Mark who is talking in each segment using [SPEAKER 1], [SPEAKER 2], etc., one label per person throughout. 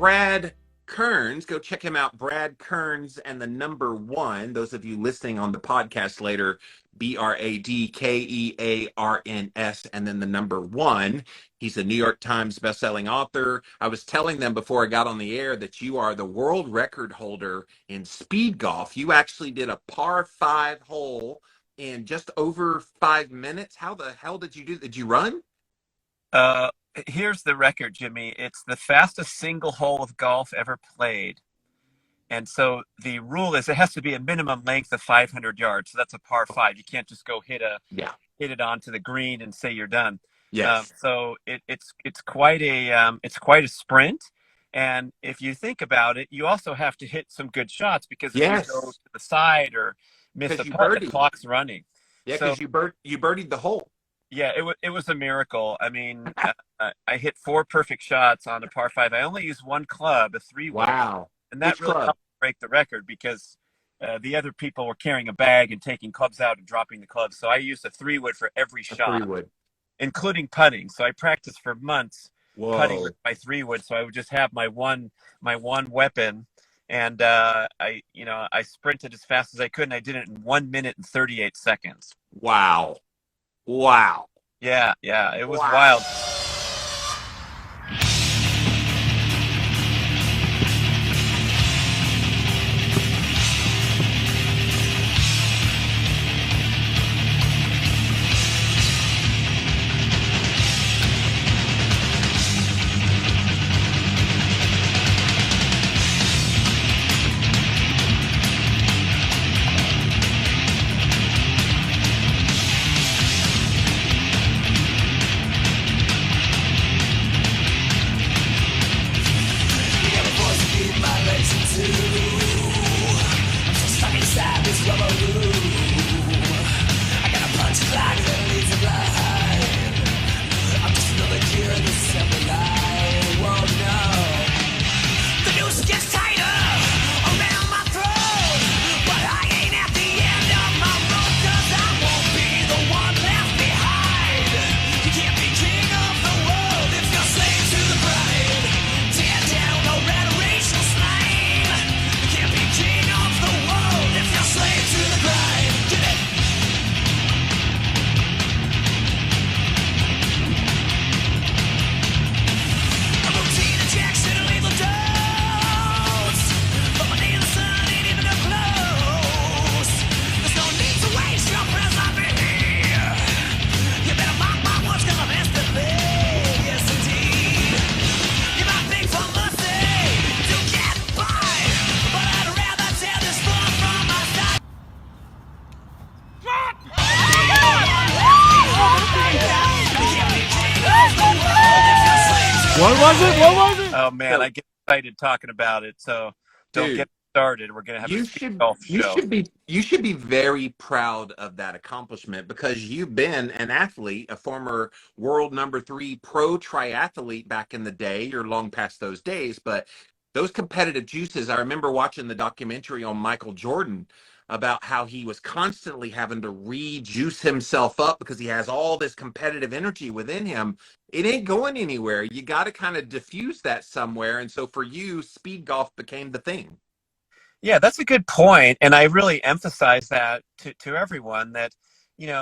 [SPEAKER 1] Brad Kearns. Go check him out, Brad Kearns and the number one. Those of you listening on the podcast later, BradKearns and then the number one. He's a New York Times bestselling author. I was telling them before I got on the air that you are the world record holder in speed golf. You actually did a par five hole in just over 5 minutes. How the hell did you do? Did you run?
[SPEAKER 2] Uh, Here's the record, Jimmy. It's the fastest single hole of golf ever played. And so the rule is it has to be a minimum length of 500 yards. So that's a par five. You can't just go
[SPEAKER 1] Yeah.
[SPEAKER 2] hit it onto the green and say you're done.
[SPEAKER 1] Yes.
[SPEAKER 2] So it's quite a sprint. And if you think about it, you also have to hit some good shots because if you go
[SPEAKER 1] Yes.
[SPEAKER 2] to the side or miss a
[SPEAKER 1] Because you
[SPEAKER 2] putt, the
[SPEAKER 1] birdied.
[SPEAKER 2] clock's running.
[SPEAKER 1] Yeah,
[SPEAKER 2] So
[SPEAKER 1] because you birdied the hole.
[SPEAKER 2] yeah, it was a miracle. I mean, I hit four perfect shots on a par five. I only used one club, a 3-wood,
[SPEAKER 1] Wow.
[SPEAKER 2] and that
[SPEAKER 1] Which
[SPEAKER 2] really
[SPEAKER 1] club?
[SPEAKER 2] helped break the record because the other people were carrying a bag and taking clubs out and dropping the clubs. So I used a 3-wood for every
[SPEAKER 1] A three
[SPEAKER 2] shot,
[SPEAKER 1] wood.
[SPEAKER 2] including putting. So I practiced for months putting with
[SPEAKER 1] Whoa.
[SPEAKER 2] my 3-wood. So I would just have my one weapon, and I sprinted as fast as I could, and I did it in 1 minute and 38 seconds.
[SPEAKER 1] Wow. Wow.
[SPEAKER 2] Yeah, it was
[SPEAKER 1] Wow.
[SPEAKER 2] wild.
[SPEAKER 3] What was it? What was it?
[SPEAKER 2] Oh man, I get excited talking about it. So don't
[SPEAKER 1] Dude,
[SPEAKER 2] get started. We're gonna have a
[SPEAKER 1] you
[SPEAKER 2] speed
[SPEAKER 1] should
[SPEAKER 2] golf
[SPEAKER 1] you
[SPEAKER 2] show.
[SPEAKER 1] should be you should be very proud of that accomplishment because you've been an athlete, a former world number three pro triathlete back in the day. You're long past those days, but those competitive juices, I remember watching the documentary on Michael Jordan about how he was constantly having to rejuice himself up because he has all this competitive energy within him. It ain't going anywhere. You got to kind of diffuse that somewhere. And so for you, speed golf became the thing.
[SPEAKER 2] Yeah, that's a good point, and I really emphasize that to everyone that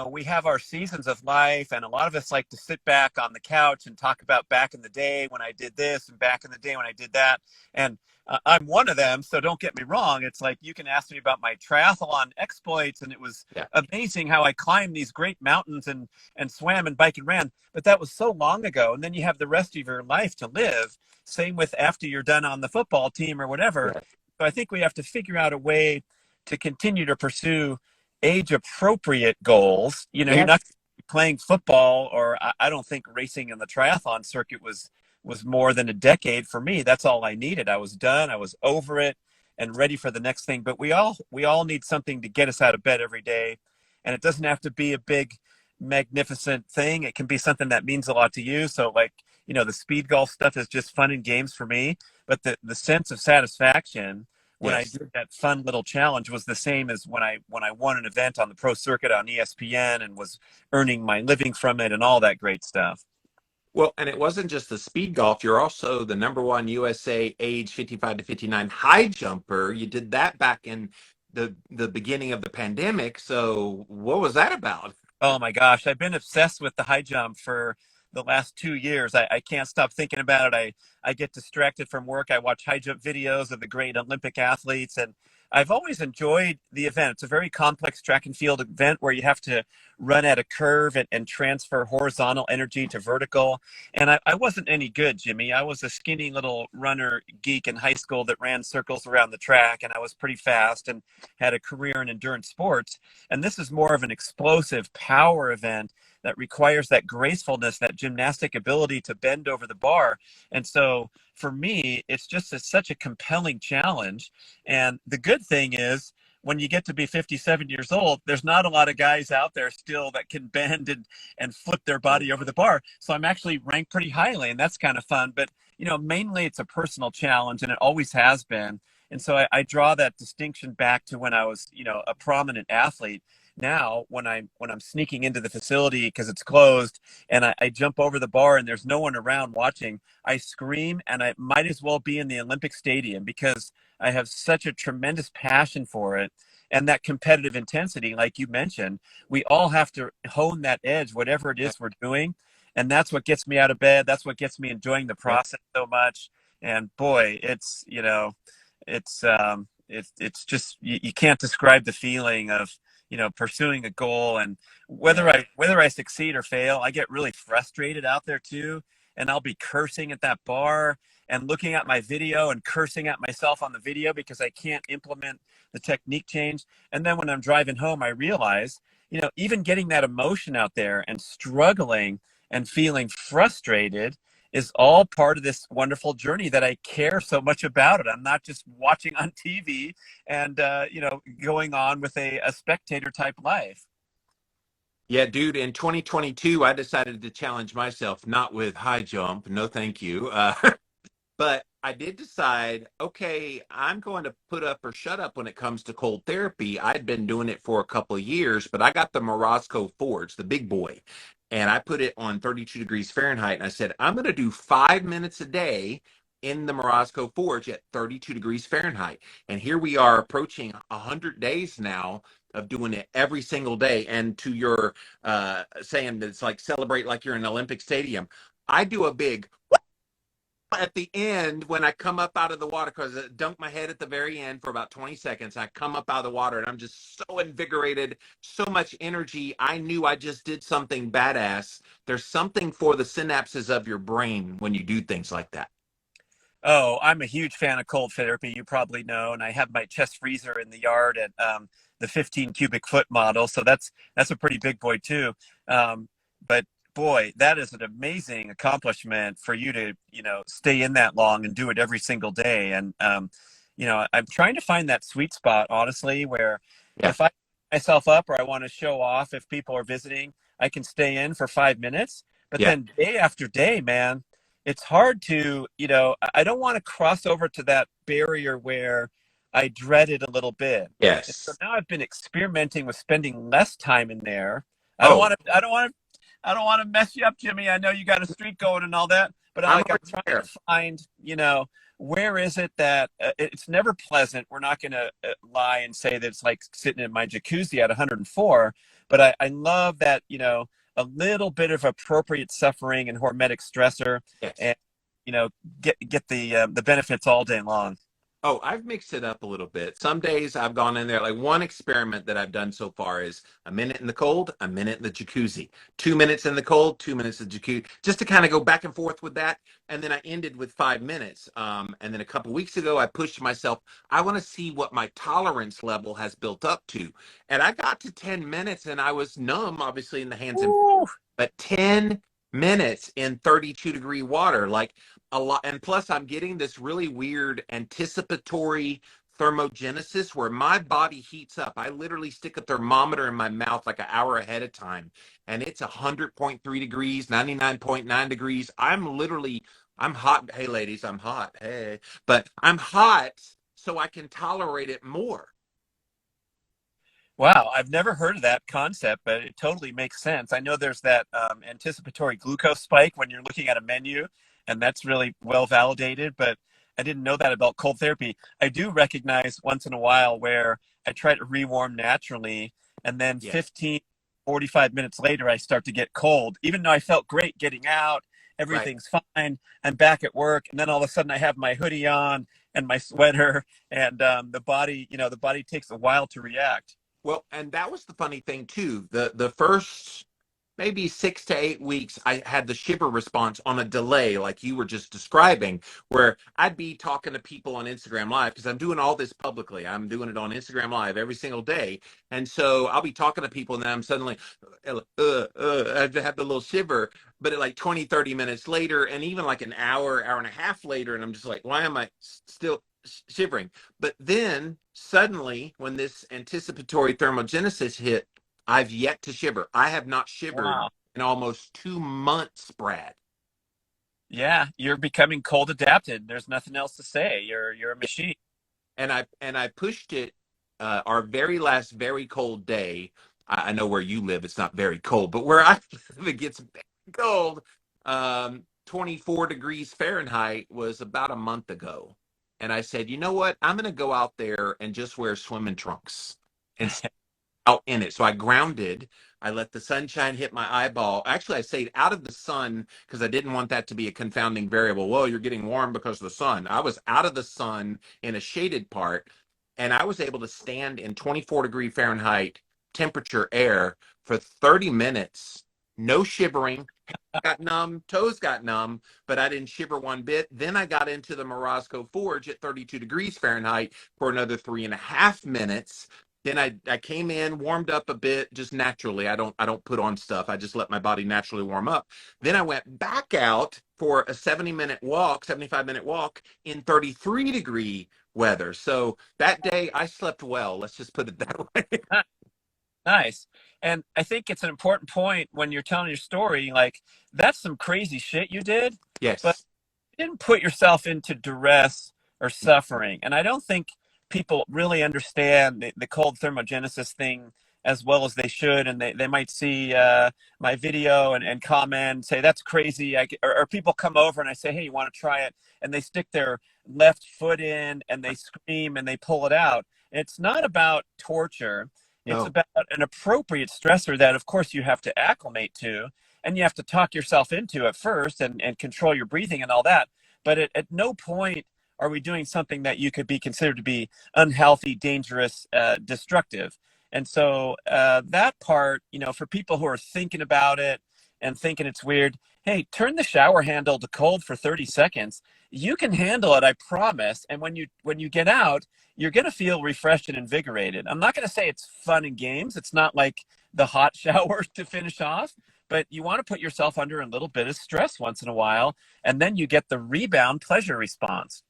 [SPEAKER 2] we have our seasons of life, and a lot of us like to sit back on the couch and talk about back in the day when I did this and back in the day when I did that, and I'm one of them. So don't get me wrong. It's like you can ask me about my triathlon exploits, and it was
[SPEAKER 1] Yeah.
[SPEAKER 2] amazing how I climbed these great mountains and swam and bike and ran. But that was so long ago, and then you have the rest of your life to live. Same with after you're done on the football team or whatever.
[SPEAKER 1] Yeah.
[SPEAKER 2] So I think we have to figure out a way to continue to pursue age appropriate goals. You're not
[SPEAKER 1] Yes.
[SPEAKER 2] playing football, or I don't think racing in the triathlon circuit was more than a decade for me. That's all I needed. I was done. I was over it and ready for the next thing. But we all need something to get us out of bed every day. And it doesn't have to be a big, magnificent thing. It can be something that means a lot to you. So like, the speed golf stuff is just fun and games for me. But the sense of satisfaction when I
[SPEAKER 1] Yes.
[SPEAKER 2] did that fun little challenge was the same as when I won an event on the pro circuit on ESPN and was earning my living from it and all that great stuff.
[SPEAKER 1] Well, and it wasn't just the speed golf. You're also the number one USA age 55 to 59 high jumper. You did that back in the beginning of the pandemic. So what was that about?
[SPEAKER 2] Oh my gosh, I've been obsessed with the high jump for the last 2 years. I can't stop thinking about it. I get distracted from work. I watch high jump videos of the great Olympic athletes, and I've always enjoyed the event. It's a very complex track and field event where you have to run at a curve and transfer horizontal energy to vertical. And I wasn't any good, Jimmy. I was a skinny little runner geek in high school that ran circles around the track, and I was pretty fast and had a career in endurance sports. And this is more of an explosive power event that requires that gracefulness, that gymnastic ability to bend over the bar. And so for me, it's just such a compelling challenge. And the good thing is, when you get to be 57 years old, there's not a lot of guys out there still that can bend and flip their body over the bar. So I'm actually ranked pretty highly, and that's kind of fun. But, mainly it's a personal challenge, and it always has been. And so I draw that distinction back to when I was, a prominent athlete. Now, when I'm sneaking into the facility because it's closed, and I jump over the bar and there's no one around watching, I scream, and I might as well be in the Olympic Stadium because I have such a tremendous passion for it and that competitive intensity, like you mentioned. We all have to hone that edge, whatever it is we're doing. And that's what gets me out of bed. That's what gets me enjoying the
[SPEAKER 1] Yeah.
[SPEAKER 2] process so much. And boy, it's just you can't describe the feeling of pursuing a goal. And whether
[SPEAKER 1] Yeah.
[SPEAKER 2] I succeed or fail, I get really frustrated out there too, and I'll be cursing at that bar and looking at my video and cursing at myself on the video because I can't implement the technique change. And then when I'm driving home, I realize, even getting that emotion out there and struggling and feeling frustrated is all part of this wonderful journey that I care so much about it. I'm not just watching on TV and, going on with a spectator type life.
[SPEAKER 1] Yeah, dude, in 2022, I decided to challenge myself, not with high jump. No, thank you. But I did decide, okay, I'm going to put up or shut up when it comes to cold therapy. I'd been doing it for a couple of years, but I got the Morosco Forge, the big boy, and I put it on 32 degrees Fahrenheit. And I said, I'm going to do 5 minutes a day in the Morosco Forge at 32 degrees Fahrenheit. And here we are approaching 100 days now of doing it every single day. And to your saying that it's like celebrate like you're in an Olympic stadium, I do a big at the end when I come up out of the water because I dunk my head at the very end for about 20 seconds. I come up out of the water and I'm just so invigorated, so much energy. I knew I just did something badass. There's something for the synapses of your brain when you do things like that.
[SPEAKER 2] Oh, I'm a huge fan of cold therapy. You probably know, and I have my chest freezer in the yard at the 15 cubic foot model. So that's a pretty big boy too. But boy, that is an amazing accomplishment for you to stay in that long and do it every single day. And I'm trying to find that sweet spot, honestly, where
[SPEAKER 1] Yeah.
[SPEAKER 2] if I myself up or I want to show off if people are visiting, I can stay in for 5 minutes. But
[SPEAKER 1] Yeah.
[SPEAKER 2] then day after day, man, it's hard to, I don't want to cross over to that barrier where I dread it a little bit. And so
[SPEAKER 1] Yes.
[SPEAKER 2] now I've been experimenting with spending less time in there. I don't
[SPEAKER 1] Oh,
[SPEAKER 2] want to, I don't want to, I don't want to mess you up, Jimmy. I know you got a streak going and all that, but
[SPEAKER 1] I'm
[SPEAKER 2] I'm
[SPEAKER 1] already
[SPEAKER 2] trying to
[SPEAKER 1] there.
[SPEAKER 2] find, where is it that it's never pleasant. We're not going to lie and say that it's like sitting in my jacuzzi at 104, but I love that, a little bit of appropriate suffering and hormetic stressor,
[SPEAKER 1] Yes.
[SPEAKER 2] and get the benefits all day long.
[SPEAKER 1] Oh, I've mixed it up a little bit. Some days I've gone in there. Like one experiment that I've done so far is a minute in the cold, a minute in the jacuzzi, 2 minutes in the cold, 2 minutes in the jacuzzi, just to kind of go back and forth with that. And then I ended with 5 minutes. And then a couple weeks ago, I pushed myself. I want to see what my tolerance level has built up to. And I got to 10 minutes and I was numb, obviously, in the hands and
[SPEAKER 2] Woo.
[SPEAKER 1] but 10 minutes in 32-degree water, like a lot. And plus I'm getting this really weird anticipatory thermogenesis where my body heats up. I literally stick a thermometer in my mouth like an hour ahead of time and it's 100.3 degrees, 99.9 degrees. I'm hot. Hey ladies, I'm hot. Hey, but I'm hot so I can tolerate it more.
[SPEAKER 2] Wow, I've never heard of that concept, but it totally makes sense. I know there's that anticipatory glucose spike when you're looking at a menu, and that's really well validated, but I didn't know that about cold therapy. I do recognize once in a while where I try to rewarm naturally, and then
[SPEAKER 1] Yeah.
[SPEAKER 2] 15, 45 minutes later, I start to get cold. Even though I felt great getting out,
[SPEAKER 1] Right.
[SPEAKER 2] everything's fine, I'm back at work, and then all of a sudden I have my hoodie on and my sweater, and the body takes a while to react.
[SPEAKER 1] Well, and that was the funny thing too. The first maybe 6 to 8 weeks, I had the shiver response on a delay, like you were just describing, where I'd be talking to people on Instagram Live because I'm doing all this publicly. I'm doing it on Instagram Live every single day, and so I'll be talking to people, and then I'm suddenly, I have the little shiver. But at like 20, 30 minutes later, and even like an hour, hour and a half later, and I'm just like, why am I still shivering? But then suddenly, when this anticipatory thermogenesis hit, I've yet to shiver. I have not shivered
[SPEAKER 2] Wow.
[SPEAKER 1] in almost 2 months, Brad.
[SPEAKER 2] Yeah, you're becoming cold adapted. There's nothing else to say. You're a machine.
[SPEAKER 1] And I pushed it. Our very last very cold day. I know where you live, it's not very cold, but where I live, it gets very cold. 24 degrees Fahrenheit was about a month ago. And I said, you know what? I'm going to go out there and just wear swimming trunks and out in it. So I grounded. I let the sunshine hit my eyeball. Actually, I stayed out of the sun because I didn't want that to be a confounding variable. Well, you're getting warm because of the sun. I was out of the sun in a shaded part, and I was able to stand in 24-degree Fahrenheit temperature air for 30 minutes, no shivering. Got numb, toes got numb, but I didn't shiver one bit. Then I got into the Morosco Forge at 32 degrees Fahrenheit for another 3.5 minutes. Then I came in, warmed up a bit, just naturally. I don't put on stuff. I just let my body naturally warm up. Then I went back out for a 70-minute walk, 75-minute walk in 33-degree weather. So that day I slept well. Let's just put it that way.
[SPEAKER 2] Nice. And I think it's an important point when you're telling your story, like that's some crazy shit you did, but
[SPEAKER 1] Yes.
[SPEAKER 2] you didn't put yourself into duress or suffering. And I don't think people really understand the cold thermogenesis thing as well as they should. And they might see my video and comment and say, that's crazy. Or people come over and I say, hey, you want to try it? And they stick their left foot in and they scream and they pull it out. It's not about torture. It's
[SPEAKER 1] No.
[SPEAKER 2] about an appropriate stressor that, of course, you have to acclimate to, and you have to talk yourself into at first and control your breathing and all that. But at no point are we doing something that you could be considered to be unhealthy, dangerous, destructive. And so that part, for people who are thinking about it and thinking it's weird, hey, turn the shower handle to cold for 30 seconds. You can handle it, I promise. And when you get out, you're going to feel refreshed and invigorated. I'm not going to say it's fun and games. It's not like the hot shower to finish off, but you want to put yourself under a little bit of stress once in a while, and then you get the rebound pleasure response.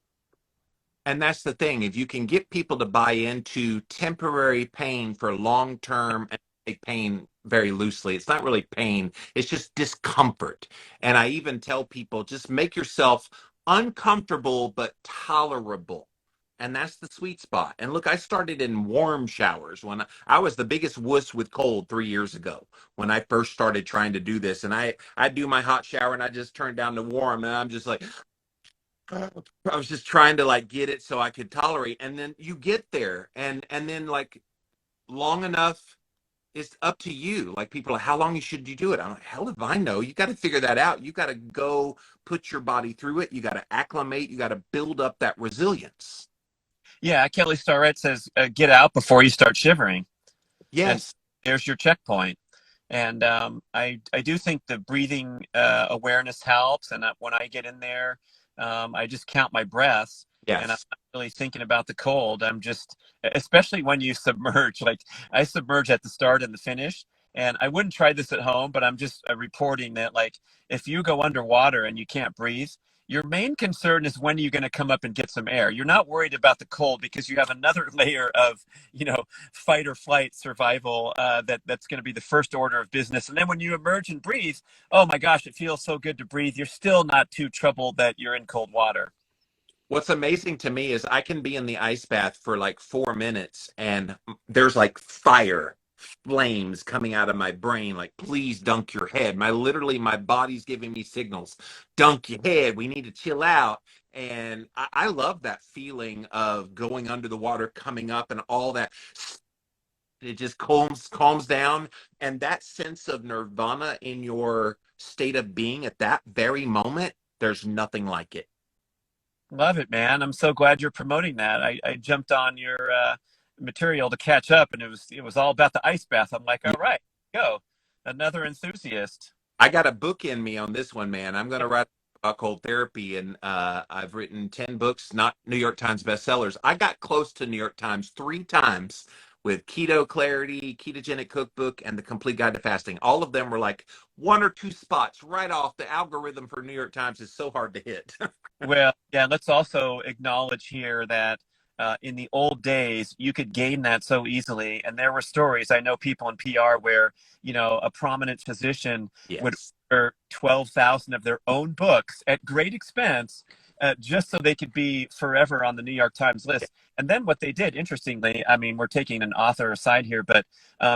[SPEAKER 1] And that's the thing. If you can get people to buy into temporary pain for long term, and take pain very loosely, it's not really pain, it's just discomfort. And I even tell people just make yourself uncomfortable but tolerable. And that's the sweet spot. And look, I started in warm showers when I was the biggest wuss with cold 3 years ago when I first started trying to do this. And I do my hot shower and I just turn down to warm and I'm just like, I was just trying to like get it so I could tolerate. And then you get there and then like long enough, it's up to you. Like people are like, how long should you do it? I'm like, hell if I know. You got to figure that out. You got to go put your body through it. You got to acclimate. You got to build up that resilience.
[SPEAKER 2] Yeah, Kelly Starrett says, get out before you start shivering. And
[SPEAKER 1] Yes.
[SPEAKER 2] there's your checkpoint. And I do think the breathing awareness helps. And when I get in there, I just count my breaths and I'm
[SPEAKER 1] Yes.
[SPEAKER 2] not really thinking about the cold. I'm just, especially when you submerge, like I submerge at the start and the finish. And I wouldn't try this at home, but I'm just reporting that like if you go underwater and you can't breathe, your main concern is when are you going to come up and get some air. You're not worried about the cold because you have another layer of, fight or flight survival that's going to be the first order of business. And then when you emerge and breathe, oh my gosh, it feels so good to breathe. You're still not too troubled that you're in cold water.
[SPEAKER 1] What's amazing to me is I can be in the ice bath for like 4 minutes and there's like fire, flames coming out of my brain. Like, please dunk your head. My body's giving me signals. Dunk your head. We need to chill out. And I love that feeling of going under the water, coming up, and all that. It just calms down. And that sense of nirvana in your state of being at that very moment, there's nothing like it.
[SPEAKER 2] Love it, man. I'm so glad you're promoting that. I jumped on your material to catch up, and it was all about the ice bath. I'm like, all right, go. Another enthusiast.
[SPEAKER 1] I got a book in me on this one, man. I'm going to write a book called Therapy, and I've written 10 books, not New York Times bestsellers. I got close to New York Times 3 times with Keto Clarity, Ketogenic Cookbook, and The Complete Guide to Fasting. All of them were like 1 or 2 spots right off. The algorithm for New York Times is so hard to hit.
[SPEAKER 2] Well, yeah, let's also acknowledge here that in the old days, you could gain that so easily. And there were stories. I know people in PR where, a prominent physician would
[SPEAKER 1] Yes.
[SPEAKER 2] order 12,000 of their own books at great expense just so they could be forever on the New York Times list. And then what they did, interestingly, I mean, we're taking an author aside here, but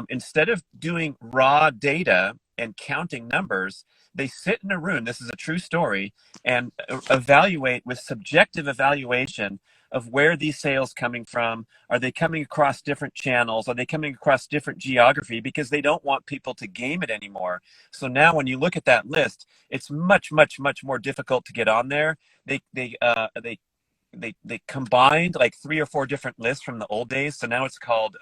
[SPEAKER 2] instead of doing raw data and counting numbers, they sit in a room, this is a true story, and evaluate with subjective evaluation of where these sales coming from. Are they coming across different channels? Are they coming across different geography? Because they don't want people to game it anymore. So now when you look at that list, it's much, much, much more difficult to get on there. They combined like 3 or 4 different lists from the old days. So now it's called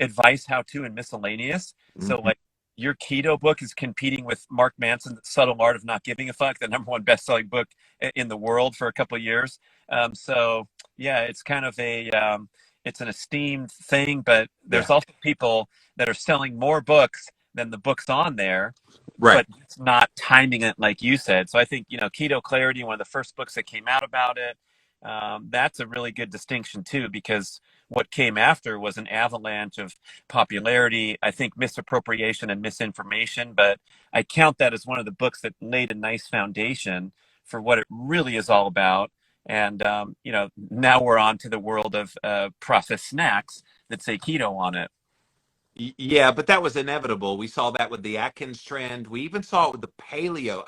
[SPEAKER 2] advice, how to, and miscellaneous. So like your keto book is competing with Mark Manson's Subtle Art of Not Giving a Fuck, the #1 best-selling book in the world for a couple of years. So yeah, it's kind of it's an esteemed thing, but there's also people that are selling more books than the books on there,
[SPEAKER 1] Right.
[SPEAKER 2] but it's not timing it like you said. So I think, Keto Clarity, one of the first books that came out about it, that's a really good distinction too, because what came after was an avalanche of popularity, I think misappropriation and misinformation, but I count that as one of the books that laid a nice foundation for what it really is all about. And, now we're on to the world of processed snacks that say keto on it.
[SPEAKER 1] Yeah, but that was inevitable. We saw that with the Atkins trend. We even saw it with the paleo.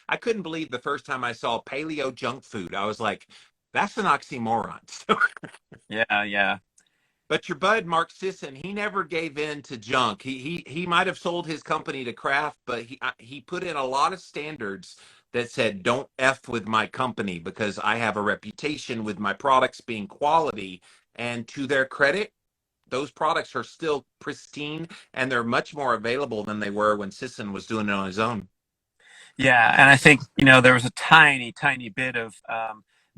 [SPEAKER 1] I couldn't believe the first time I saw paleo junk food. I was like, that's an oxymoron.
[SPEAKER 2] Yeah, yeah.
[SPEAKER 1] But your bud, Mark Sisson, he never gave in to junk. He might have sold his company to Kraft, but he put in a lot of standards that said, don't F with my company because I have a reputation with my products being quality. And to their credit, those products are still pristine and they're much more available than they were when Sisson was doing it on his own.
[SPEAKER 2] Yeah, and I think, there was a tiny, tiny bit of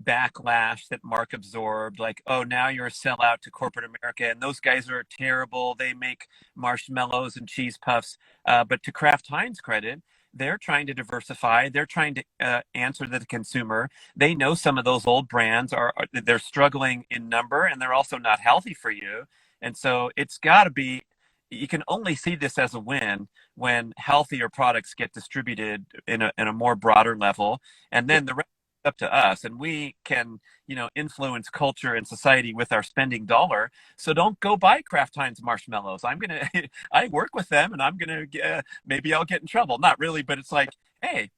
[SPEAKER 2] backlash that Mark absorbed, like, oh, now you're a sellout to corporate America, and those guys are terrible. They make marshmallows and cheese puffs. But to Kraft Heinz credit, they're trying to diversify. They're trying to answer the consumer. They know some of those old brands they're struggling in number, and they're also not healthy for you. And so it's got to be, you can only see this as a win when healthier products get distributed in a more broader level, and then the rest is up to us, and we can influence culture and society with our spending dollar. So don't go buy Kraft Heinz marshmallows. I work with them, and I'm gonna maybe I'll get in trouble. Not really, but it's like, hey,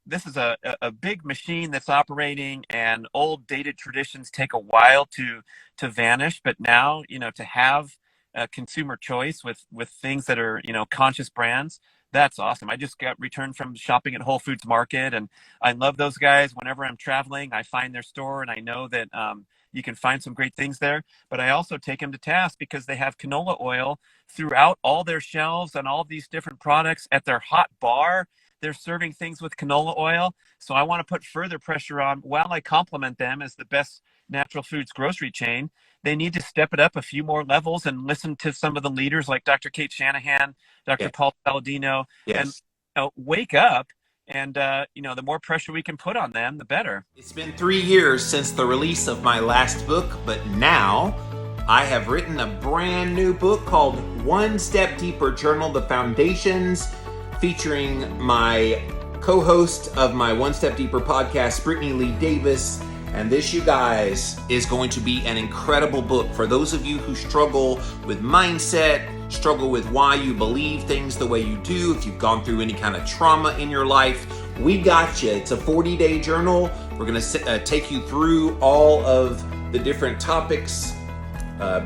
[SPEAKER 2] this is a big machine that's operating, and old dated traditions take a while to vanish. But now, to have consumer choice with things that are, conscious brands, that's awesome. I just got returned from shopping at Whole Foods Market, and I love those guys. Whenever I'm traveling, I find their store, and I know that you can find some great things there. But I also take them to task because they have canola oil throughout all their shelves and all these different products at their hot bar. They're serving things with canola oil. So I want to put further pressure on, while I compliment them as the best natural foods grocery chain, they need to step it up a few more levels and listen to some of the leaders like Dr. Kate Shanahan, Dr. Paul Saladino, and wake up. And, the more pressure we can put on them, the better.
[SPEAKER 1] It's been 3 years since the release of my last book, but now I have written a brand new book called One Step Deeper Journal, The Foundations, featuring my co-host of my One Step Deeper podcast, Brittany Lee Davis, And this, you guys, is going to be an incredible book for those of you who struggle with mindset, struggle with why you believe things the way you do. If you've gone through any kind of trauma in your life, we got you. It's a 40-day journal. We're going to take you through all of the different topics.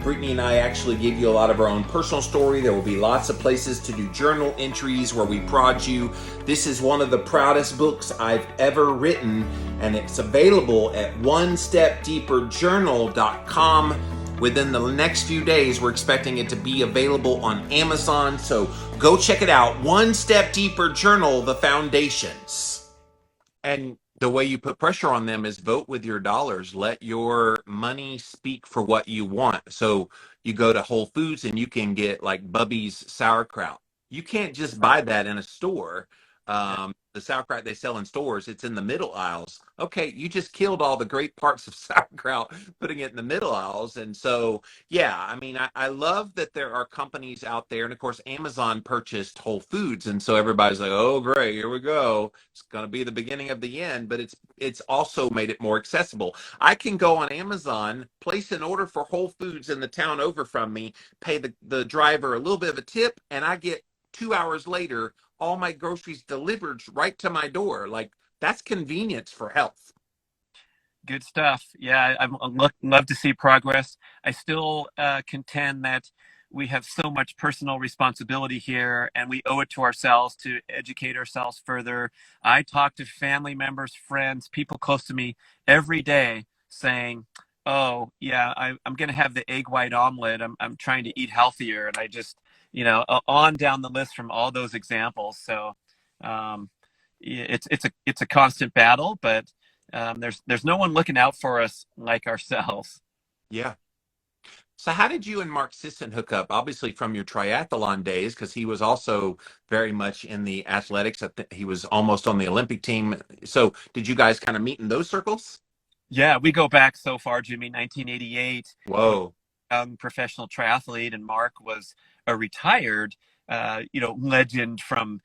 [SPEAKER 1] Brittany and I actually give you a lot of our own personal story. There will be lots of places to do journal entries where we prod you. This is one of the proudest books I've ever written, and it's available at onestepdeeperjournal.com. Within the next few days, we're expecting it to be available on Amazon, so go check it out. One Step Deeper Journal, The Foundations. And the way you put pressure on them is vote with your dollars. Let your money speak for what you want. So you go to Whole Foods and you can get like Bubby's sauerkraut. You can't just buy that in a store. The sauerkraut they sell in stores, it's in the middle aisles. Okay, you just killed all the great parts of sauerkraut putting it in the middle aisles. And so, yeah, I mean, I love that there are companies out there. And of course, Amazon purchased Whole Foods. And so everybody's like, oh, great, here we go. It's going to be the beginning of the end. But it's also made it more accessible. I can go on Amazon, place an order for Whole Foods in the town over from me, pay the driver a little bit of a tip, and I get 2 hours later all my groceries delivered right to my door. Like, that's convenience for health.
[SPEAKER 2] Good stuff. Yeah, love to see progress. I still contend that we have so much personal responsibility here, and we owe it to ourselves to educate ourselves further. I talk to family members, friends, people close to me every day saying, oh, yeah, I'm going to have the egg white omelet. I'm trying to eat healthier. And I just, on down the list from all those examples. So it's a constant battle, but there's no one looking out for us like ourselves.
[SPEAKER 1] Yeah. So how did you and Mark Sisson hook up? Obviously from your triathlon days, because he was also very much in the athletics. He was almost on the Olympic team. So did you guys kind of meet in those circles?
[SPEAKER 2] Yeah, we go back so far, Jimmy. 1988. I was
[SPEAKER 1] Whoa.
[SPEAKER 2] a young professional triathlete, and Mark was a retired, legend from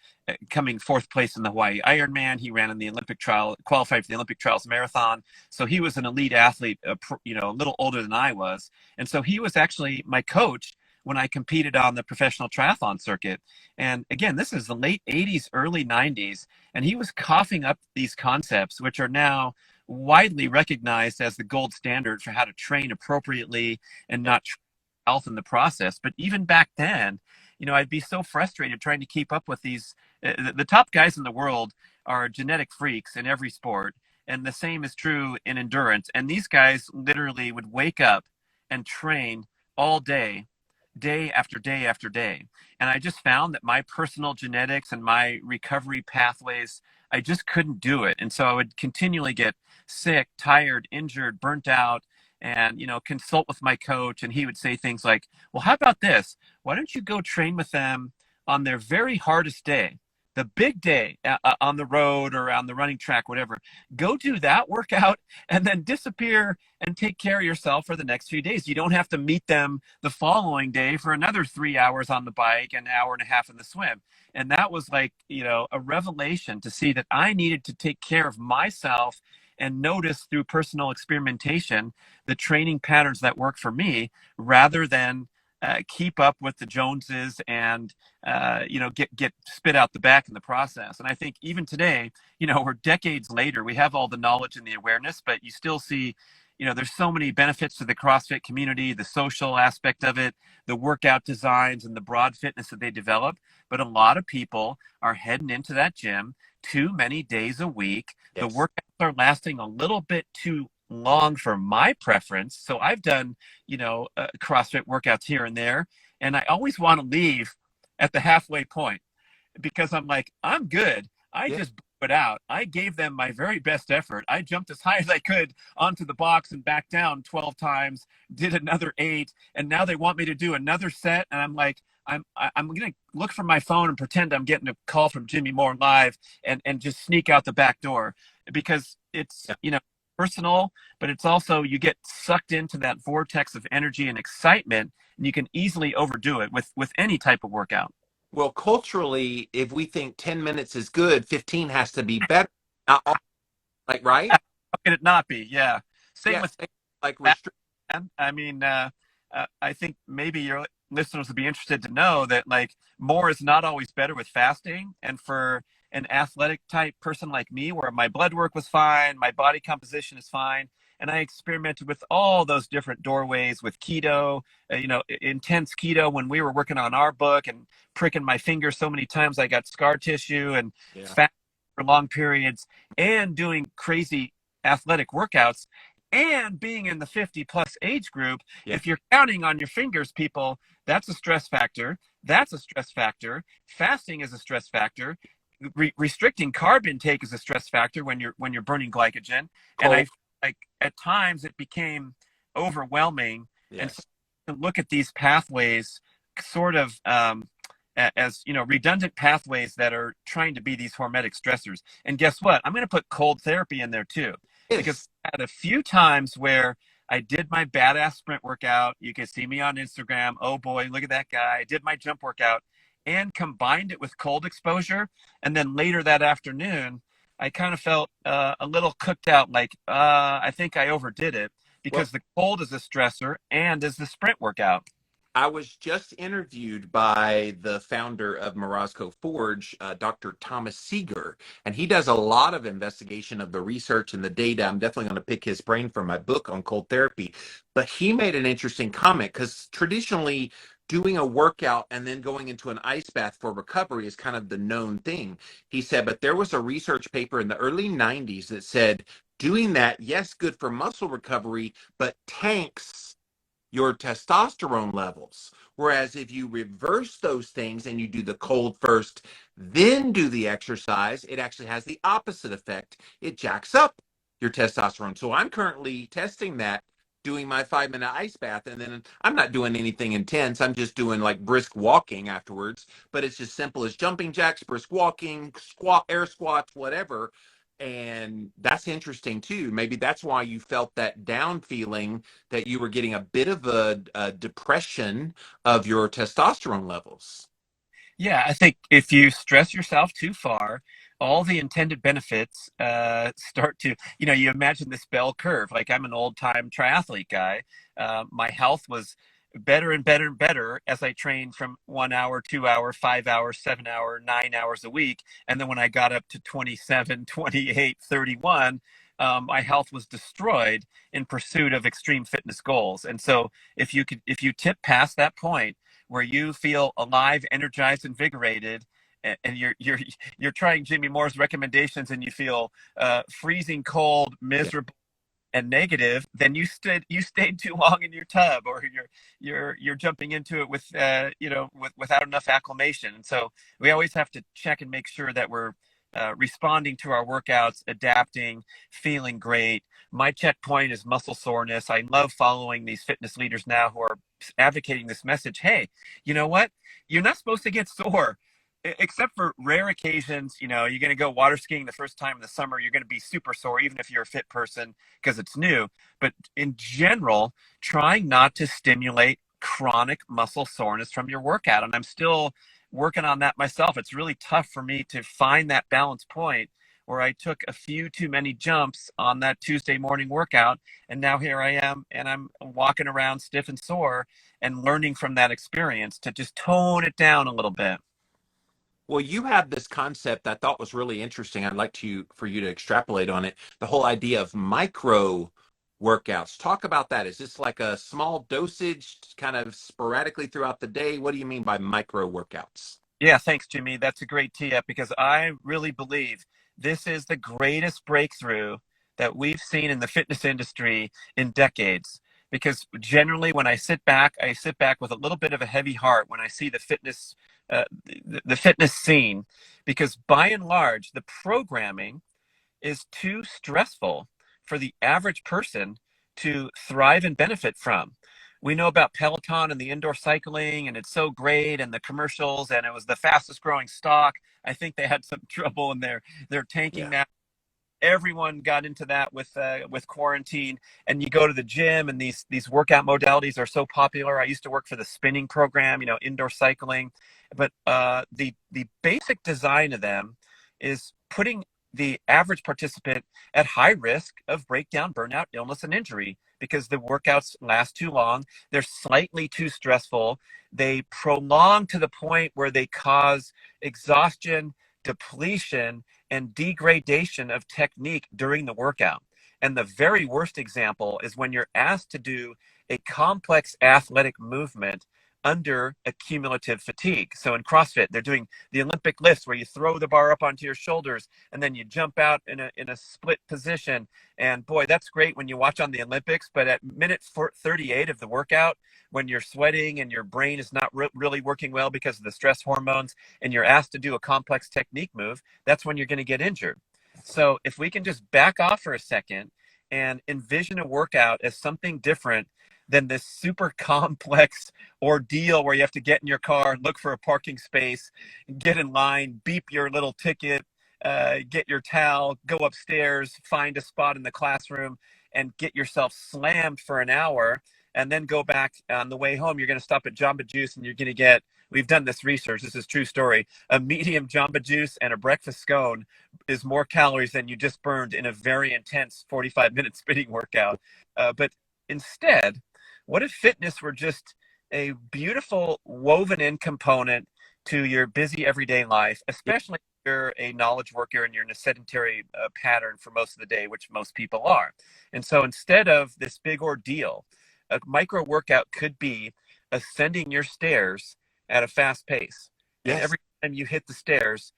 [SPEAKER 2] coming fourth place in the Hawaii Ironman. He ran in the Olympic trial, qualified for the Olympic trials marathon. So he was an elite athlete, a little older than I was. And so he was actually my coach when I competed on the professional triathlon circuit. And again, this is the late 80s, early 90s. And he was coughing up these concepts, which are now widely recognized as the gold standard for how to train appropriately and not health in the process. But even back then, I'd be so frustrated trying to keep up with these. The top guys in the world are genetic freaks in every sport, and the same is true in endurance. And these guys literally would wake up and train all day, day after day after day. And I just found that my personal genetics and my recovery pathways, I just couldn't do it. And so I would continually get sick, tired, injured, burnt out, and consult with my coach. And he would say things like, well, how about this? Why don't you go train with them on their very hardest day, the big day on the road or on the running track, whatever? Go do that workout and then disappear and take care of yourself for the next few days. You don't have to meet them the following day for another 3 hours on the bike and an hour and a half in the swim. And that was like, a revelation to see that I needed to take care of myself and notice through personal experimentation the training patterns that work for me, rather than keep up with the Joneses and get spit out the back in the process. And I think even today, we're decades later, we have all the knowledge and the awareness, but you still see, there's so many benefits to the CrossFit community, the social aspect of it, the workout designs and the broad fitness that they develop. But a lot of people are heading into that gym too many days a week.
[SPEAKER 1] Yes.
[SPEAKER 2] The workouts are lasting a little bit too long for my preference. So I've done, CrossFit workouts here and there, and I always want to leave at the halfway point because I'm like, I'm good. I just blew it out. I gave them my very best effort. I jumped as high as I could onto the box and back down 12 times, did another 8, and now they want me to do another set. And I'm like, I'm going to look for my phone and pretend I'm getting a call from Jimmy Moore live and just sneak out the back door, because it's, personal, but it's also, you get sucked into that vortex of energy and excitement, and you can easily overdo it with any type of workout.
[SPEAKER 1] Well, culturally, if we think 10 minutes is good, 15 has to be better. Not all, right?
[SPEAKER 2] How can it not be? Yeah. Same with
[SPEAKER 1] like
[SPEAKER 2] fat,
[SPEAKER 1] restrict.
[SPEAKER 2] man. I mean, I think maybe your listeners would be interested to know that like more is not always better with fasting. And for an athletic type person like me, where my blood work was fine, my body composition is fine, and I experimented with all those different doorways with keto, intense keto when we were working on our book and pricking my finger so many times I got scar tissue and
[SPEAKER 1] Yeah.
[SPEAKER 2] fat for long periods and doing crazy athletic workouts and being in the 50 plus age group.
[SPEAKER 1] Yeah.
[SPEAKER 2] If you're counting on your fingers, people, that's a stress factor. That's a stress factor. Fasting is a stress factor. Restricting carb intake is a stress factor when you're burning glycogen. And I like at times it became overwhelming. And so
[SPEAKER 1] Yes.
[SPEAKER 2] to look at these pathways sort of as redundant pathways that are trying to be these hormetic stressors. And guess what? I'm going to put cold therapy in there too, because
[SPEAKER 1] Yes.
[SPEAKER 2] I had a few times where I did my badass sprint workout. You can see me on Instagram. Oh boy, look at that guy. I did my jump workout and combined it with cold exposure. And then later that afternoon, I kind of felt a little cooked out, like I think I overdid it
[SPEAKER 1] Well,
[SPEAKER 2] because the cold is a stressor and is the sprint workout.
[SPEAKER 1] I was just interviewed by the founder of Morosco Forge, Dr. Thomas Seeger, and he does a lot of investigation of the research and the data. I'm definitely going to pick his brain for my book on cold therapy. But he made an interesting comment because traditionally, doing a workout and then going into an ice bath for recovery is kind of the known thing. He said, but there was a research paper in the early 90s that said doing that, yes, good for muscle recovery, but tanks your testosterone levels. Whereas if you reverse those things and you do the cold first, then do the exercise, it actually has the opposite effect. It jacks up your testosterone. So I'm currently testing that, doing my 5 minute ice bath, and then I'm not doing anything intense. I'm just doing like brisk walking afterwards, but it's just simple as jumping jacks, brisk walking, squat, air squats, whatever. And that's interesting too. Maybe that's why you felt that down feeling, that you were getting a bit of a depression of your testosterone levels.
[SPEAKER 2] Yeah, I think if you stress yourself too far, all the intended benefits start to, you imagine this bell curve. Like I'm an old time triathlete guy. My health was better and better and better as I trained from 1 hour, 2 hour, 5 hours, 7 hour, 9 hours a week. And then when I got up to 27, 28, 31, my health was destroyed in pursuit of extreme fitness goals. And so if you tip past that point, where you feel alive, energized, invigorated, and you're trying Jimmy Moore's recommendations, and you feel freezing cold,
[SPEAKER 1] Yeah.
[SPEAKER 2] miserable, and negative, then you stayed too long in your tub, or you're jumping into it with without enough acclimation. And so we always have to check and make sure that we're responding to our workouts, adapting, feeling great. My checkpoint is muscle soreness. I love following these fitness leaders now who are advocating this message. Hey, you know what? You're not supposed to get sore. Except for rare occasions, you're going to go water skiing the first time in the summer, you're going to be super sore, even if you're a fit person, because it's new. But in general, trying not to stimulate chronic muscle soreness from your workout. And I'm still working on that myself. It's really tough for me to find that balance point where I took a few too many jumps on that Tuesday morning workout. And now here I am, and I'm walking around stiff and sore and learning from that experience to just tone it down a little bit.
[SPEAKER 1] Well, you have this concept I thought was really interesting. I'd like for you to extrapolate on it. The whole idea of micro workouts. Talk about that. Is this like a small dosage, kind of sporadically throughout the day? What do you mean by micro workouts?
[SPEAKER 2] Yeah, thanks, Jimmy. That's a great tee up because I really believe this is the greatest breakthrough that we've seen in the fitness industry in decades. Because generally, when I sit back with a little bit of a heavy heart when I see the fitness scene, because by and large, the programming is too stressful for the average person to thrive and benefit from. We know about Peloton and the indoor cycling, and it's so great, and the commercials, and it was the fastest growing stock. I think they had some trouble, and they're tanking
[SPEAKER 1] Yeah.
[SPEAKER 2] now. Everyone got into that with quarantine, and you go to the gym, and these workout modalities are so popular. I used to work for the spinning program, indoor cycling, but the basic design of them is putting the average participant at high risk of breakdown, burnout, illness, and injury because the workouts last too long. They're slightly too stressful. They prolong to the point where they cause exhaustion, depletion, and degradation of technique during the workout. And the very worst example is when you're asked to do a complex athletic movement under accumulative fatigue. So in CrossFit, they're doing the Olympic lifts where you throw the bar up onto your shoulders and then you jump out in a split position. And boy, that's great when you watch on the Olympics, but at minute 38 of the workout, when you're sweating and your brain is not really working well because of the stress hormones, and you're asked to do a complex technique move, that's when you're going to get injured. So if we can just back off for a second and envision a workout as something different than this super complex ordeal where you have to get in your car, look for a parking space, get in line, beep your little ticket, get your towel, go upstairs, find a spot in the classroom, and get yourself slammed for an hour, and then go back on the way home. You're going to stop at Jamba Juice, and you're going to get, we've done this research, this is true story, a medium Jamba Juice and a breakfast scone is more calories than you just burned in a very intense 45-minute spinning workout. But instead, what if fitness were just a beautiful woven in component to your busy everyday life, especially if you're a knowledge worker and you're in a sedentary pattern for most of the day, which most people are. And so instead of this big ordeal, a micro workout could be ascending your stairs at a fast pace. And
[SPEAKER 1] Yes.
[SPEAKER 2] every time you hit the stairs,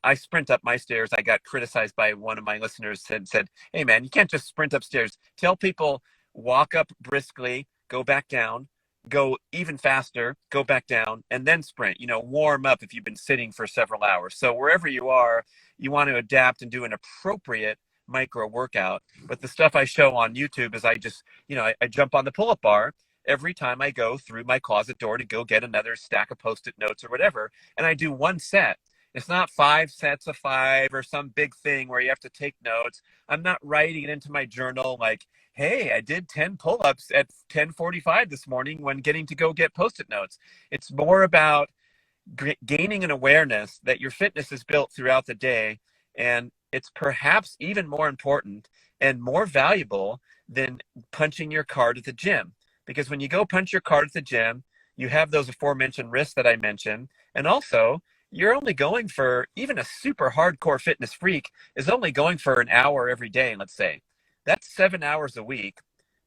[SPEAKER 2] I sprint up my stairs. I got criticized by one of my listeners and said, hey man, you can't just sprint upstairs. Tell people walk up briskly, go back down, go even faster, go back down, and then sprint. Warm up if you've been sitting for several hours. So wherever you are, you want to adapt and do an appropriate micro workout. But the stuff I show on YouTube is I just, I jump on the pull-up bar every time I go through my closet door to go get another stack of Post-it notes or whatever, and I do one set. It's not 5 sets of 5 or some big thing where you have to take notes. I'm not writing it into my journal like, hey, I did 10 pull-ups at 10:45 this morning when getting to go get Post-it notes. It's more about gaining an awareness that your fitness is built throughout the day, and it's perhaps even more important and more valuable than punching your card at the gym. Because when you go punch your card at the gym, you have those aforementioned risks that I mentioned, and also you're only going for, even a super hardcore fitness freak is only going for an hour every day, let's say. That's 7 hours a week.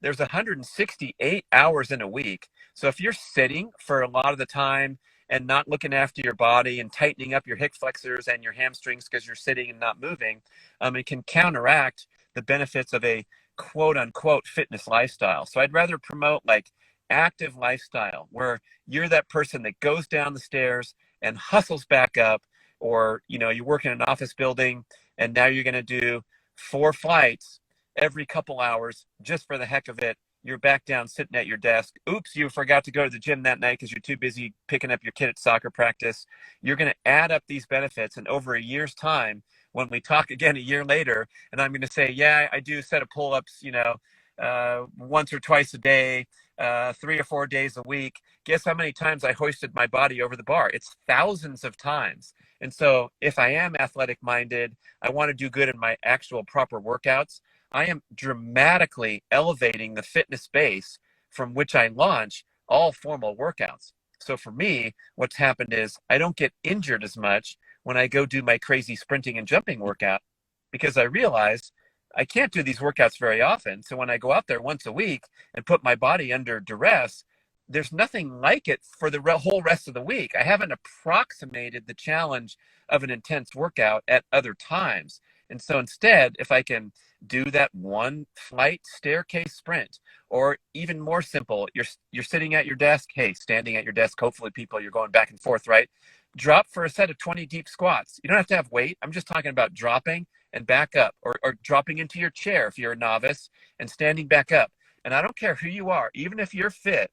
[SPEAKER 2] There's 168 hours in a week. So if you're sitting for a lot of the time and not looking after your body and tightening up your hip flexors and your hamstrings because you're sitting and not moving, it can counteract the benefits of a quote unquote fitness lifestyle. So I'd rather promote like active lifestyle where you're that person that goes down the stairs and hustles back up, or you work in an office building and now you're going to do 4 flights every couple hours just for the heck of it. You're back down sitting at your desk. Oops, you forgot to go to the gym that night because you're too busy picking up your kid at soccer practice. You're going to add up these benefits, and over a year's time, when we talk again a year later, and I'm going to say, yeah, I do a set of pull-ups, once or twice a day, 3 or 4 days a week. Guess how many times I hoisted my body over the bar? It's thousands of times. And so if I am athletic minded, I want to do good in my actual proper workouts, I am dramatically elevating the fitness base from which I launch all formal workouts. So for me, what's happened is I don't get injured as much when I go do my crazy sprinting and jumping workout, because I realize I can't do these workouts very often. So when I go out there once a week and put my body under duress, there's nothing like it for the whole rest of the week. I haven't approximated the challenge of an intense workout at other times. And so instead, if I can do that one flight staircase sprint, or even more simple, you're sitting at your desk, hey, standing at your desk, hopefully people, you're going back and forth, right? Drop for a set of 20 deep squats. You don't have to have weight. I'm just talking about dropping and back up, or dropping into your chair if you're a novice and standing back up. And I don't care who you are, even if you're fit,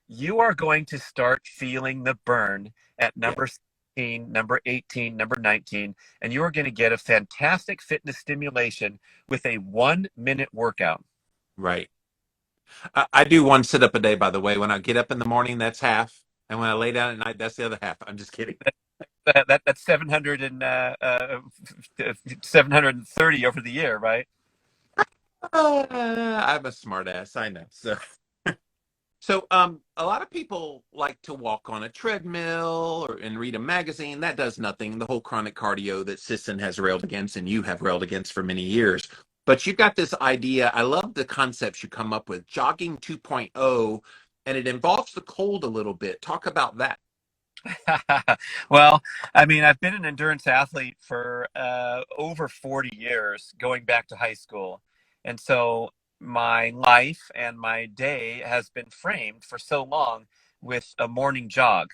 [SPEAKER 2] you are going to start feeling the burn at number 16, number 18, number 19, and you are going to get a fantastic fitness stimulation with a 1-minute workout.
[SPEAKER 1] Right. I do one sit up a day, by the way. When I get up in the morning, that's half. And when I lay down at night, that's the other half. I'm just kidding.
[SPEAKER 2] That's 730 over the year, right?
[SPEAKER 1] I'm a smartass, I know. So, a lot of people like to walk on a treadmill and read a magazine. That does nothing. The whole chronic cardio that Sisson has railed against and you have railed against for many years. But you've got this idea. I love the concepts you come up with, jogging 2.0, and it involves the cold a little bit. Talk about that.
[SPEAKER 2] Well, I mean, I've been an endurance athlete for over 40 years, going back to high school. And so my life and my day has been framed for so long with a morning jog.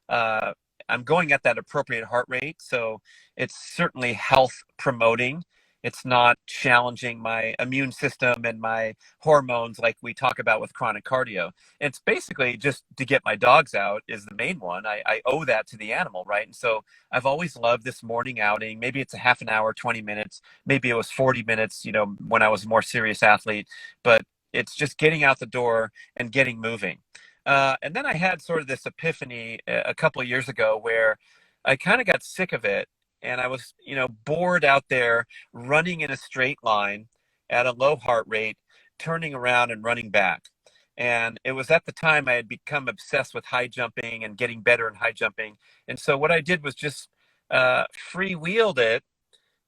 [SPEAKER 2] Uh, I'm going at that appropriate heart rate, so it's certainly health promoting. It's not challenging my immune system and my hormones like we talk about with chronic cardio. It's basically just to get my dogs out is the main one. I owe that to the animal, right? And so I've always loved this morning outing. Maybe it's a half an hour, 20 minutes. Maybe it was 40 minutes, when I was a more serious athlete. But it's just getting out the door and getting moving. And then I had sort of this epiphany a couple of years ago where I kind of got sick of it. And I was, bored out there running in a straight line at a low heart rate, turning around and running back. And it was at the time I had become obsessed with high jumping and getting better in high jumping. And so what I did was just freewheeled it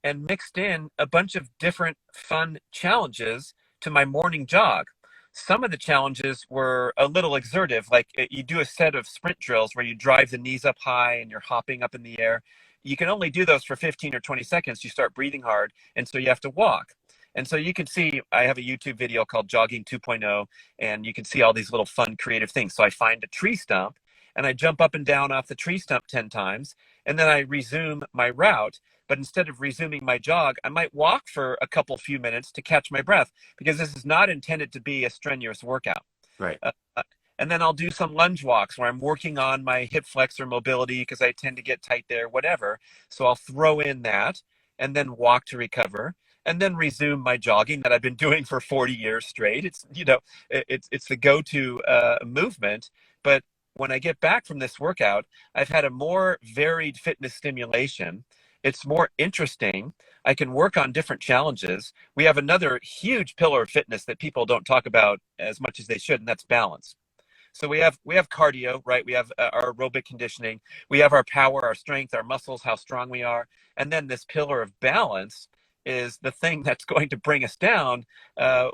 [SPEAKER 2] and mixed in a bunch of different fun challenges to my morning jog. Some of the challenges were a little exertive, like you do a set of sprint drills where you drive the knees up high and you're hopping up in the air. You can only do those for 15 or 20 seconds. You start breathing hard, and so you have to walk. And so you can see, I have a YouTube video called Jogging 2.0, and you can see all these little fun, creative things. So I find a tree stump, and I jump up and down off the tree stump 10 times, and then I resume my route. But instead of resuming my jog, I might walk for a couple few minutes to catch my breath because this is not intended to be a strenuous workout.
[SPEAKER 1] Right.
[SPEAKER 2] Uh, and then I'll do some lunge walks where I'm working on my hip flexor mobility because I tend to get tight there, whatever. So I'll throw in that and then walk to recover and then resume my jogging that I've been doing for 40 years straight. It's the go-to movement. But when I get back from this workout, I've had a more varied fitness stimulation. It's more interesting. I can work on different challenges. We have another huge pillar of fitness that people don't talk about as much as they should, and that's balance. So we have cardio, right? We have our aerobic conditioning. We have our power, our strength, our muscles, how strong we are. And then this pillar of balance is the thing that's going to bring us down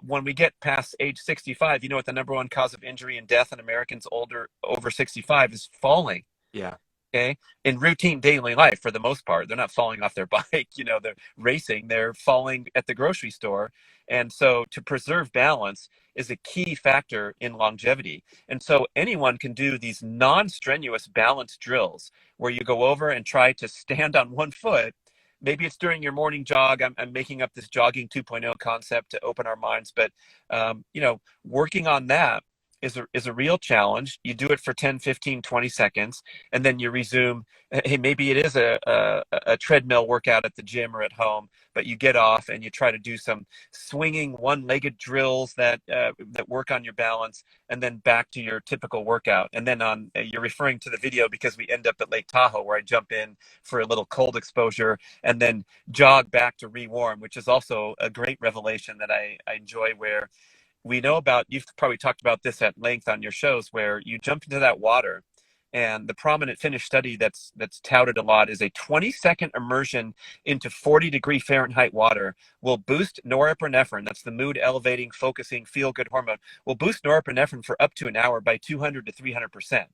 [SPEAKER 2] when we get past age 65. You know what the number one cause of injury and death in Americans over 65 is? Falling.
[SPEAKER 1] Yeah.
[SPEAKER 2] Okay, in routine daily life, for the most part, they're not falling off their bike, they're racing, they're falling at the grocery store. And so to preserve balance is a key factor in longevity. And so anyone can do these non-strenuous balance drills where you go over and try to stand on one foot. Maybe it's during your morning jog. I'm making up this jogging 2.0 concept to open our minds, but working on that is a real challenge. You do it for 10, 15, 20 seconds, and then you resume. Hey, maybe it is a treadmill workout at the gym or at home, but you get off and you try to do some swinging one-legged drills that work on your balance, and then back to your typical workout. And then you're referring to the video because we end up at Lake Tahoe where I jump in for a little cold exposure and then jog back to rewarm, which is also a great revelation that I enjoy, where we know about, you've probably talked about this at length on your shows, where you jump into that water, and the prominent Finnish study that's touted a lot is a 20-second immersion into 40-degree Fahrenheit water will boost norepinephrine. That's the mood elevating, focusing, feel good hormone. Will boost norepinephrine for up to an hour by 200 to 300%.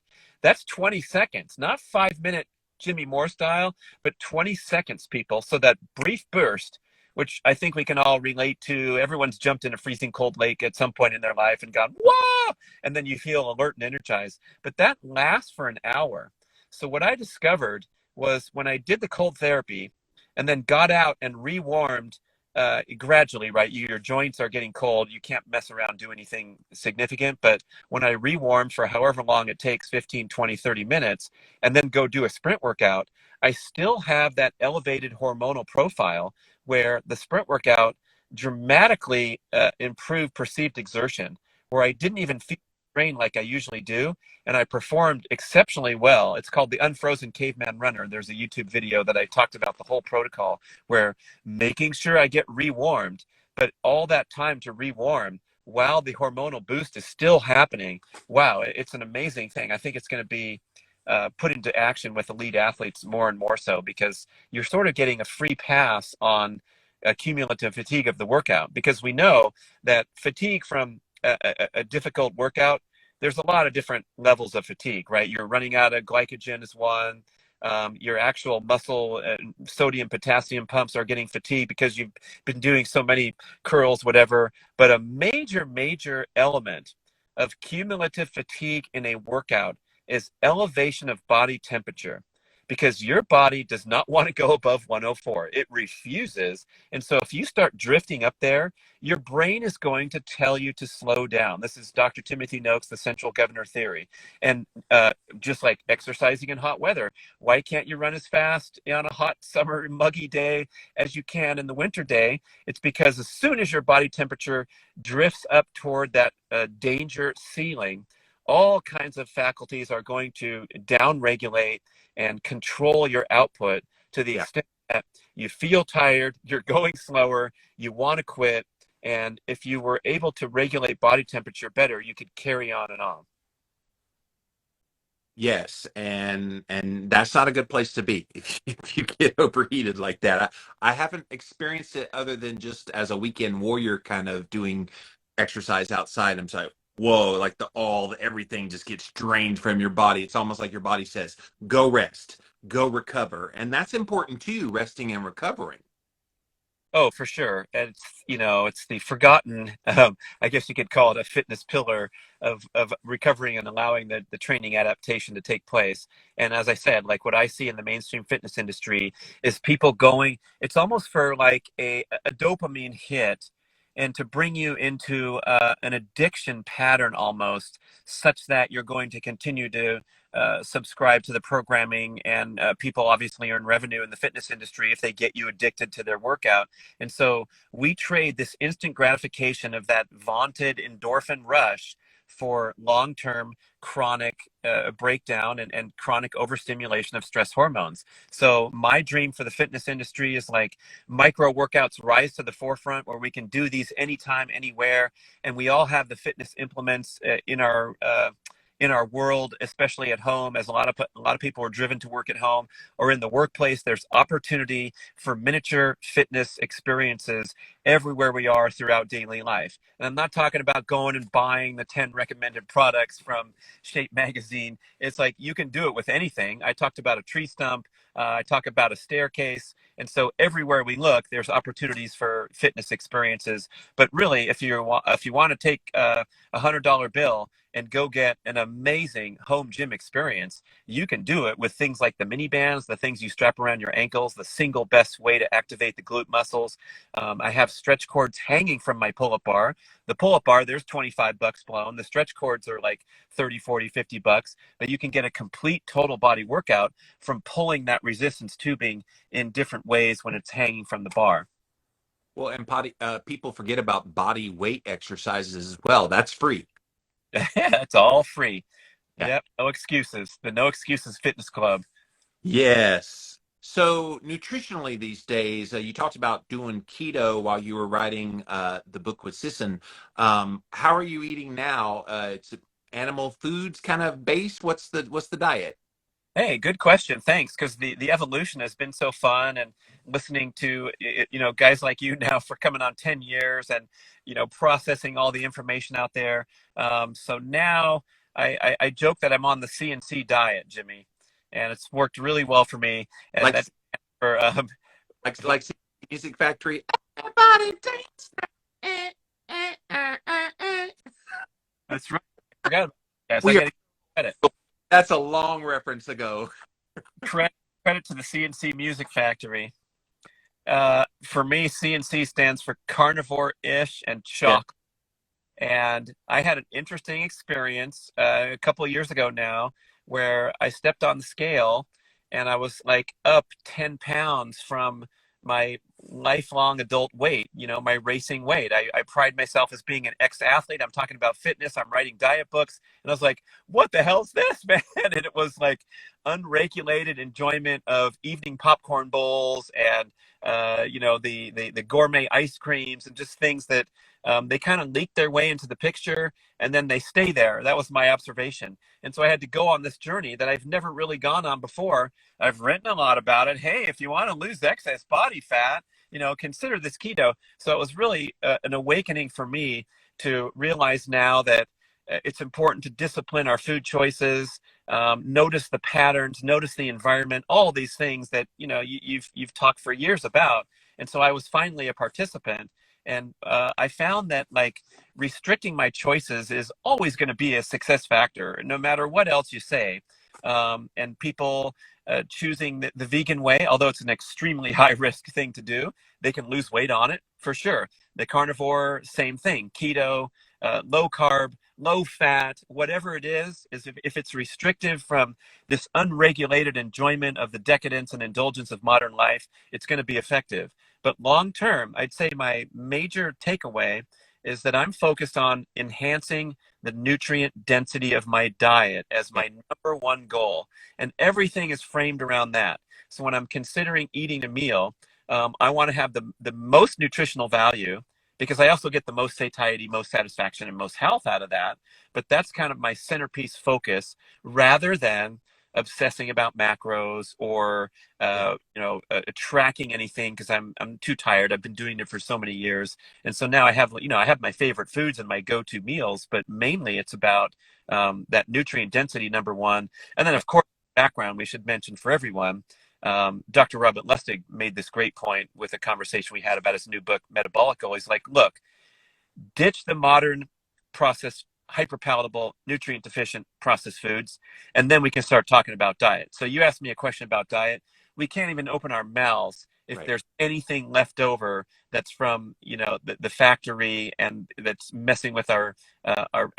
[SPEAKER 2] That's 20 seconds, not 5-minute Jimmy Moore style, but 20 seconds, people. So that brief burst, which I think we can all relate to. Everyone's jumped in a freezing cold lake at some point in their life and gone, whoa! And then you feel alert and energized. But that lasts for an hour. So what I discovered was when I did the cold therapy and then got out and rewarmed gradually, right? Your joints are getting cold. You can't mess around, do anything significant. But when I rewarmed for however long it takes, 15, 20, 30 minutes, and then go do a sprint workout, I still have that elevated hormonal profile where the sprint workout dramatically improved perceived exertion, where I didn't even feel train like I usually do, and I performed exceptionally well. It's called the Unfrozen Caveman Runner. There's a YouTube video that I talked about the whole protocol, where making sure I get rewarmed, but all that time to rewarm while the hormonal boost is still happening. Wow, it's an amazing thing. I think it's going to be put into action with elite athletes more and more so, because you're sort of getting a free pass on cumulative fatigue of the workout, because we know that fatigue from a difficult workout, there's a lot of different levels of fatigue, right? You're running out of glycogen is one. Your actual muscle sodium potassium pumps are getting fatigued because you've been doing so many curls, whatever. But a major element of cumulative fatigue in a workout is elevation of body temperature, because your body does not want to go above 104. It refuses. And so if you start drifting up there, your brain is going to tell you to slow down. This is Dr. Timothy Noakes, the central governor theory. And just like exercising in hot weather, why can't you run as fast on a hot summer muggy day as you can in the winter day? It's because as soon as your body temperature drifts up toward that danger ceiling, all kinds of faculties are going to downregulate and control your output to the
[SPEAKER 1] Yeah.
[SPEAKER 2] extent that you feel tired, you're going slower, you want to quit. And if you were able to regulate body temperature better, you could carry on and on.
[SPEAKER 1] Yes, and that's not a good place to be if you get overheated like that. I haven't experienced it other than just as a weekend warrior, kind of doing exercise outside. I'm sorry, whoa, like everything just gets drained from your body. It's almost like your body says, go rest, go recover. And that's important too, resting and recovering.
[SPEAKER 2] Oh, for sure. And it's the forgotten, I guess you could call it a fitness pillar of recovering and allowing the training adaptation to take place. And as I said, like what I see in the mainstream fitness industry is people going, it's almost for like a dopamine hit, and to bring you into an addiction pattern almost, such that you're going to continue to subscribe to the programming, and people obviously earn revenue in the fitness industry if they get you addicted to their workout. And so we trade this instant gratification of that vaunted endorphin rush for long-term chronic breakdown and chronic overstimulation of stress hormones. So my dream for the fitness industry is like micro workouts rise to the forefront, where we can do these anytime, anywhere, and we all have the fitness implements in our world, especially at home, as a lot of people are driven to work at home or in the workplace. There's opportunity for miniature fitness experiences everywhere we are throughout daily life. And I'm not talking about going and buying the 10 recommended products from Shape Magazine. It's like you can do it with anything. I talked about a tree stump. I talk about a staircase. And so everywhere we look, there's opportunities for fitness experiences. But really, if you want to take a $100 bill and go get an amazing home gym experience, you can do it with things like the mini bands, the things you strap around your ankles, the single best way to activate the glute muscles. I have stretch cords hanging from my pull-up bar. The pull-up bar, there's 25 bucks blown. The stretch cords are like 30, 40, 50 bucks, but you can get a complete total body workout from pulling that resistance tubing in different ways when it's hanging from the bar.
[SPEAKER 1] Well, and people forget about body weight exercises as well. That's free.
[SPEAKER 2] It's all free.
[SPEAKER 1] Yeah.
[SPEAKER 2] Yep, no excuses. The No Excuses Fitness Club.
[SPEAKER 1] Yes. So nutritionally these days, you talked about doing keto while you were writing the book with Sisson. How are you eating now? It's animal foods kind of based. What's the diet?
[SPEAKER 2] Hey, good question. Thanks, because the evolution has been so fun, and listening to guys like you now for coming on 10 years, and processing all the information out there. So now I joke that I'm on the CNC diet, Jimmy, and it's worked really well for me. And
[SPEAKER 1] Like
[SPEAKER 2] that's for
[SPEAKER 1] like Music Factory. Everybody dance.
[SPEAKER 2] that's right. I forgot about that, guys. I
[SPEAKER 1] We are.
[SPEAKER 2] got to credit.
[SPEAKER 1] That's a long reference ago.
[SPEAKER 2] Credit to the CNC Music Factory. For me, CNC stands for carnivore-ish and
[SPEAKER 1] Yeah.
[SPEAKER 2] chocolate. And I had an interesting experience a couple of years ago now, where I stepped on the scale and I was like up 10 pounds from my lifelong adult weight, my racing weight. I pride myself as being an ex-athlete. I'm talking about fitness. I'm writing diet books. And I was like, what the hell's this, man? And it was like unregulated enjoyment of evening popcorn bowls and, the gourmet ice creams and just things that they kind of leak their way into the picture and then they stay there. That was my observation. And so I had to go on this journey that I've never really gone on before. I've written a lot about it. Hey, if you want to lose excess body fat, consider this keto. So it was really an awakening for me to realize now that it's important to discipline our food choices, notice the patterns, notice the environment, all these things that, you've talked for years about. And so I was finally a participant. And I found that like restricting my choices is always going to be a success factor, no matter what else you say. And people choosing the vegan way, although it's an extremely high risk thing to do, they can lose weight on it for sure. The carnivore, same thing. Keto, low carb, low fat, whatever it is if it's restrictive from this unregulated enjoyment of the decadence and indulgence of modern life, it's going to be effective. But long term, I'd say my major takeaway is that I'm focused on enhancing the nutrient density of my diet as my number one goal. And everything is framed around that. So when I'm considering eating a meal, I want to have the most nutritional value, because I also get the most satiety, most satisfaction, and most health out of that. But that's kind of my centerpiece focus, rather than obsessing about macros or tracking anything, because I'm too tired. I've been doing it for so many years, and so now I have my favorite foods and my go-to meals, but mainly it's about that nutrient density, number one, and then of course background we should mention for everyone. Dr. Robert Lustig made this great point with a conversation we had about his new book, Metabolic Goal. He's like, look, ditch the modern processed, hyperpalatable, nutrient deficient processed foods, and then we can start talking about diet. So you asked me a question about diet. We can't even open our mouths if there's anything left over that's from the factory and that's messing with our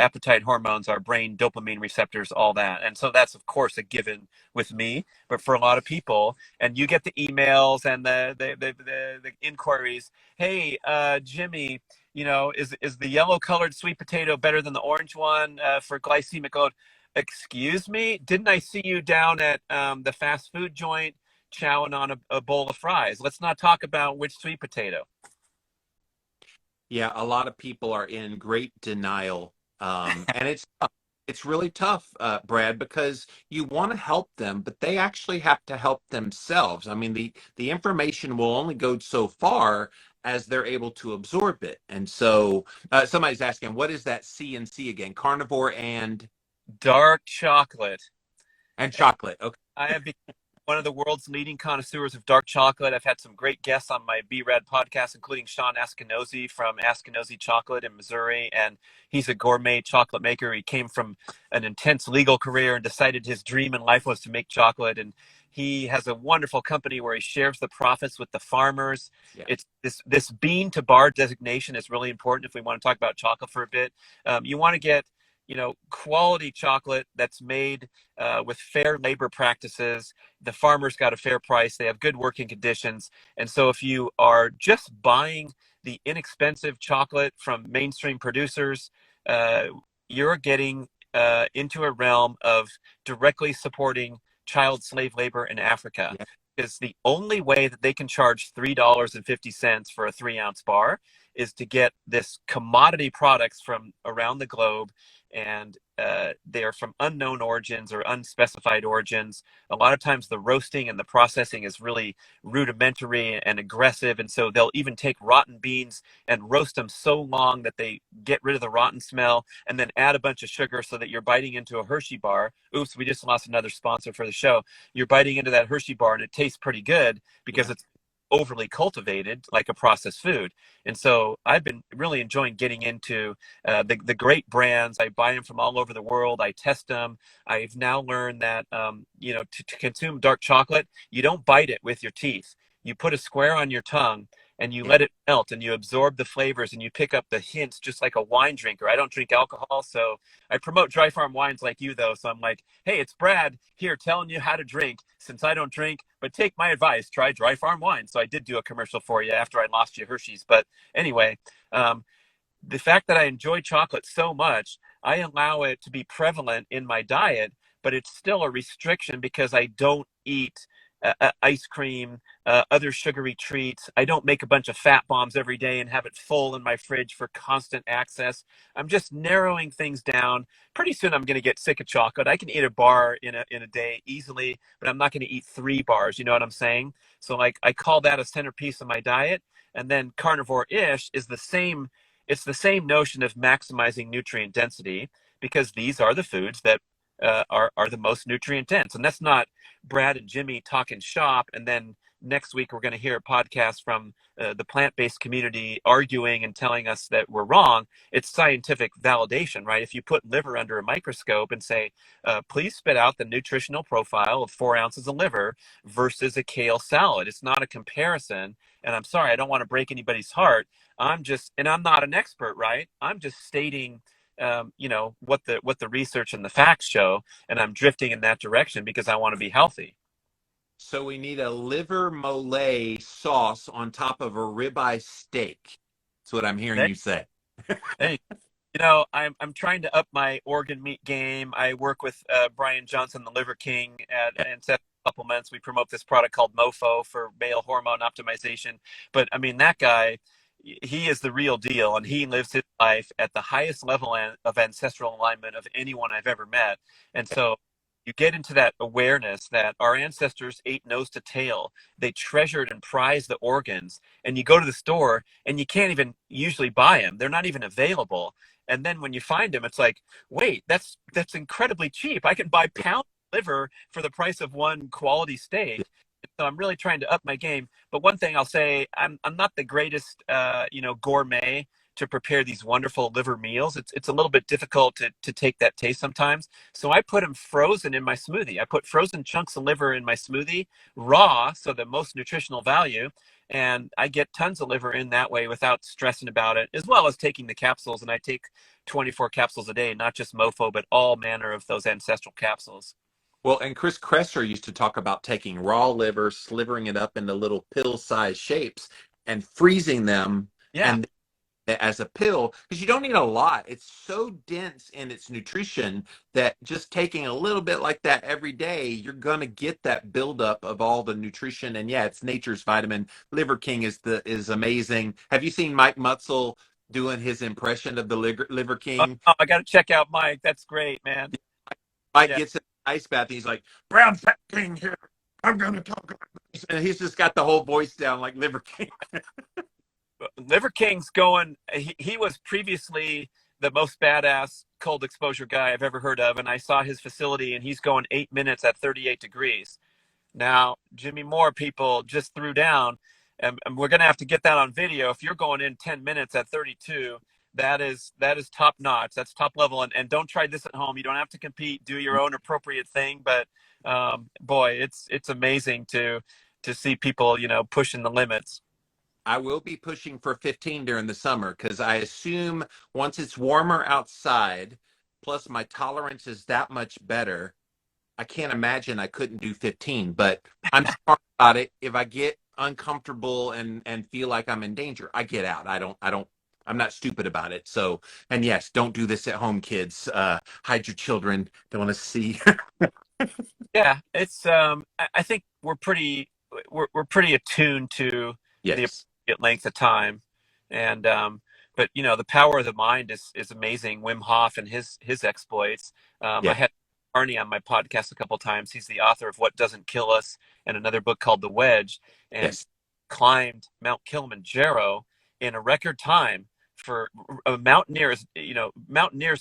[SPEAKER 2] appetite hormones, our brain dopamine receptors, all that. And so that's of course a given with me, but for a lot of people, and you get the emails and the inquiries. Hey, Jimmy, is the yellow colored sweet potato better than the orange one for glycemic load? Excuse me, didn't I see you down at the fast food joint chowing on a bowl of fries? Let's not talk about which sweet potato.
[SPEAKER 1] Yeah, a lot of people are in great denial, and it's really tough, Brad, because you want to help them, but they actually have to help themselves. I mean, the information will only go so far as they're able to absorb it. And so somebody's asking, what is that C and C again? Carnivore and
[SPEAKER 2] dark chocolate.
[SPEAKER 1] Chocolate. Okay.
[SPEAKER 2] I have become one of the world's leading connoisseurs of dark chocolate. I've had some great guests on my B-Rad podcast, including Sean Askinosie from Askinosie Chocolate in Missouri. And he's a gourmet chocolate maker. He came from an intense legal career and decided his dream in life was to make chocolate. And he has a wonderful company where he shares the profits with the farmers. Yeah. It's this bean to bar designation is really important if we want to talk about chocolate for a bit. You want to get quality chocolate that's made with fair labor practices. The farmers got a fair price. They have good working conditions. And so if you are just buying the inexpensive chocolate from mainstream producers, you're getting into a realm of directly supporting child slave labor in Africa. Yeah. Because the only way that they can charge $3.50 for a 3-ounce bar is to get this commodity products from around the globe, and they're from unknown origins or unspecified origins. A lot of times the roasting and the processing is really rudimentary and aggressive, and so they'll even take rotten beans and roast them so long that they get rid of the rotten smell, and then add a bunch of sugar so that you're biting into a Hershey bar. Oops, we just lost another sponsor for the show. You're biting into that Hershey bar and it tastes pretty good because it's overly cultivated like a processed food. And so I've been really enjoying getting into the great brands. I buy them from all over the world. I test them. I've now learned that to consume dark chocolate, you don't bite it with your teeth. You put a square on your tongue and you let it melt and you absorb the flavors and you pick up the hints, just like a wine drinker. I don't drink alcohol, so I promote dry farm wines like you though. So I'm like, hey, it's Brad here telling you how to drink since I don't drink, but take my advice, try dry farm wine. So I did do a commercial for you after I lost you Hershey's. But anyway, um, the fact that I enjoy chocolate so much, I allow it to be prevalent in my diet, but it's still a restriction because I don't eat ice cream, other sugary treats. I don't make a bunch of fat bombs every day and have it full in my fridge for constant access. I'm just narrowing things down. Pretty soon I'm going to get sick of chocolate. I can eat a bar in a day easily, but I'm not going to eat 3 bars. You know what I'm saying? So like I call that a centerpiece of my diet. And then carnivore-ish is the same. It's the same notion of maximizing nutrient density because these are the foods that are the most nutrient dense. And that's not Brad and Jimmy talking shop. And then next week, we're going to hear a podcast from the plant-based community arguing and telling us that we're wrong. It's scientific validation, right? If you put liver under a microscope and say, please spit out the nutritional profile of 4 ounces of liver versus a kale salad. It's not a comparison. And I'm sorry, I don't want to break anybody's heart. And I'm not an expert, right? I'm just stating what the research and the facts show, and I'm drifting in that direction because I want to be healthy.
[SPEAKER 1] So we need a liver mole sauce on top of a ribeye steak. That's what I'm hearing
[SPEAKER 2] Hey,
[SPEAKER 1] you say.
[SPEAKER 2] hey, I'm trying to up my organ meat game. I work with Brian Johnson, the Liver King, at Ancestral Supplements. We promote this product called Mofo for male hormone optimization. But I mean, that guy, he is the real deal, and he lives his life at the highest level of ancestral alignment of anyone I've ever met. And so you get into that awareness that our ancestors ate nose to tail. They treasured and prized the organs. And you go to the store and you can't even usually buy them. They're not even available. And then when you find them, it's like, wait, that's incredibly cheap. I can buy pound liver for the price of one quality steak. So I'm really trying to up my game. But one thing I'll say, I'm not the greatest, gourmet to prepare these wonderful liver meals. It's a little bit difficult to take that taste sometimes. So I put them frozen in my smoothie. I put frozen chunks of liver in my smoothie, raw, so the most nutritional value. And I get tons of liver in that way without stressing about it, as well as taking the capsules. And I take 24 capsules a day, not just Mofo, but all manner of those ancestral capsules.
[SPEAKER 1] Well, and Chris Kresser used to talk about taking raw liver, slivering it up into little pill-sized shapes, and freezing them
[SPEAKER 2] Yeah.
[SPEAKER 1] and as a pill because you don't need a lot. It's so dense in its nutrition that just taking a little bit like that every day, you're gonna get that buildup of all the nutrition. And yeah, it's nature's vitamin. Liver King is amazing. Have you seen Mike Mutzel doing his impression of the Liver
[SPEAKER 2] Oh,
[SPEAKER 1] King?
[SPEAKER 2] I got to check out Mike. That's great, man.
[SPEAKER 1] Mike
[SPEAKER 2] Yeah.
[SPEAKER 1] gets in the ice bath and he's like, Brown Fat King here. I'm gonna talk like this. And he's just got the whole voice down like Liver King.
[SPEAKER 2] Liver King's going, he was previously the most badass cold exposure guy I've ever heard of. And I saw his facility and he's going 8 minutes at 38 degrees. Now, Jimmy Moore people just threw down, and we're going to have to get that on video. If you're going in 10 minutes at 32, that is top notch. That's top level. And don't try this at home. You don't have to compete. Do your own appropriate thing. But boy, it's amazing to see people, pushing the limits.
[SPEAKER 1] I will be pushing for 15 during the summer because I assume once it's warmer outside, plus my tolerance is that much better, I can't imagine I couldn't do 15. But I'm smart about it. If I get uncomfortable and feel like I'm in danger, I get out. I'm not stupid about it. So, and yes, don't do this at home, kids. Hide your children. Don't want to see.
[SPEAKER 2] Yeah, it's I think we're pretty attuned to the
[SPEAKER 1] Yes.
[SPEAKER 2] appropriate length of time, and but the power of the mind is amazing. Wim Hof and his exploits. I
[SPEAKER 1] Yeah.
[SPEAKER 2] had Arnie on my podcast a couple times. He's the author of What Doesn't Kill Us and another book called The Wedge, and
[SPEAKER 1] Yes.
[SPEAKER 2] climbed Mount Kilimanjaro in a record time for mountaineers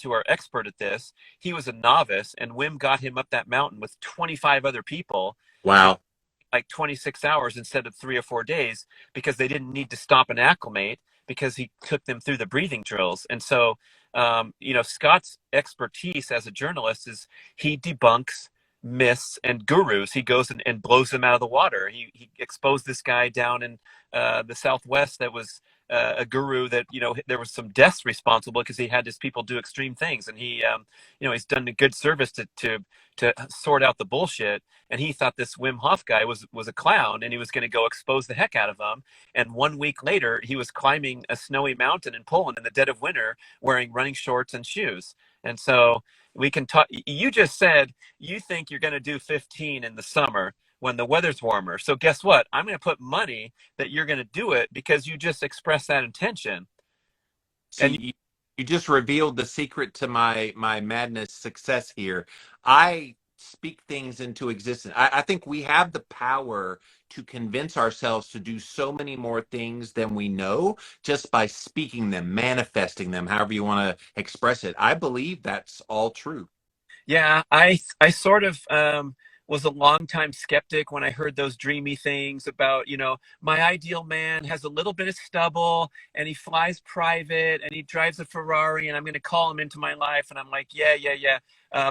[SPEAKER 2] who are expert at this. He was a novice, and Wim got him up that mountain with 25 other people in
[SPEAKER 1] Wow.
[SPEAKER 2] like 26 hours instead of 3 or 4 days because they didn't need to stop and acclimate because he took them through the breathing drills. And so, Scott's expertise as a journalist is he debunks myths and gurus. He goes and blows them out of the water. He exposed this guy down in the Southwest that was a guru that, there was some deaths responsible because he had his people do extreme things, and he, he's done a good service to sort out the bullshit. And he thought this Wim Hof guy was a clown, and he was going to go expose the heck out of him. And 1 week later, he was climbing a snowy mountain in Poland in the dead of winter, wearing running shorts and shoes. And so we can talk. You just said you think you're going to do 15 in the summer when the weather's warmer. So guess what? I'm going to put money that you're going to do it because you just expressed that intention.
[SPEAKER 1] See, you just revealed the secret to my madness success here. I speak things into existence. I think we have the power to convince ourselves to do so many more things than we know just by speaking them, manifesting them, however you want to express it. I believe that's all true.
[SPEAKER 2] Yeah, I sort of was a longtime skeptic when I heard those dreamy things about, my ideal man has a little bit of stubble and he flies private and he drives a Ferrari and I'm going to call him into my life. And I'm like, yeah, yeah, yeah.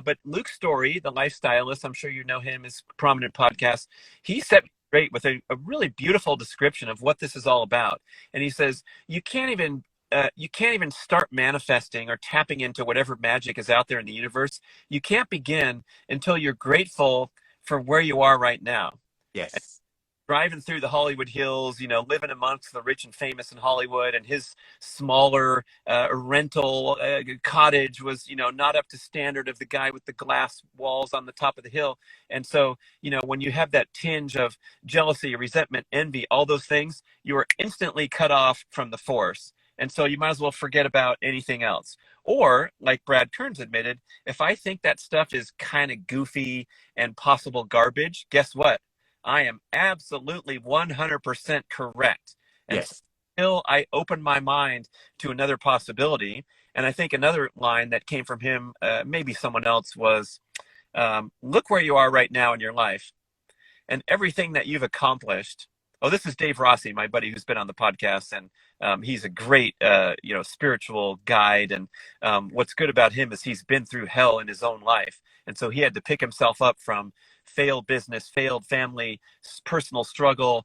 [SPEAKER 2] But Luke Story, the lifestylist, I'm sure you know him, his prominent podcast, he set me straight with a really beautiful description of what this is all about. And he says, you can't even start manifesting or tapping into whatever magic is out there in the universe. You can't begin until you're grateful for where you are right now.
[SPEAKER 1] Yes.
[SPEAKER 2] Driving through the Hollywood Hills, living amongst the rich and famous in Hollywood, and his smaller rental cottage was, not up to standard of the guy with the glass walls on the top of the hill. And so, when you have that tinge of jealousy, resentment, envy, all those things, you are instantly cut off from the force. And so you might as well forget about anything else. Or, like Brad Kearns admitted, if I think that stuff is kind of goofy and possible garbage, guess what? I am absolutely 100% correct. And
[SPEAKER 1] Yes.
[SPEAKER 2] until I open my mind to another possibility, and I think another line that came from him, maybe someone else, was, look where you are right now in your life and everything that you've accomplished. Oh, this is Dave Rossi, my buddy who's been on the podcast, and he's a great, spiritual guide. And what's good about him is he's been through hell in his own life. And so he had to pick himself up from failed business, failed family, personal struggle,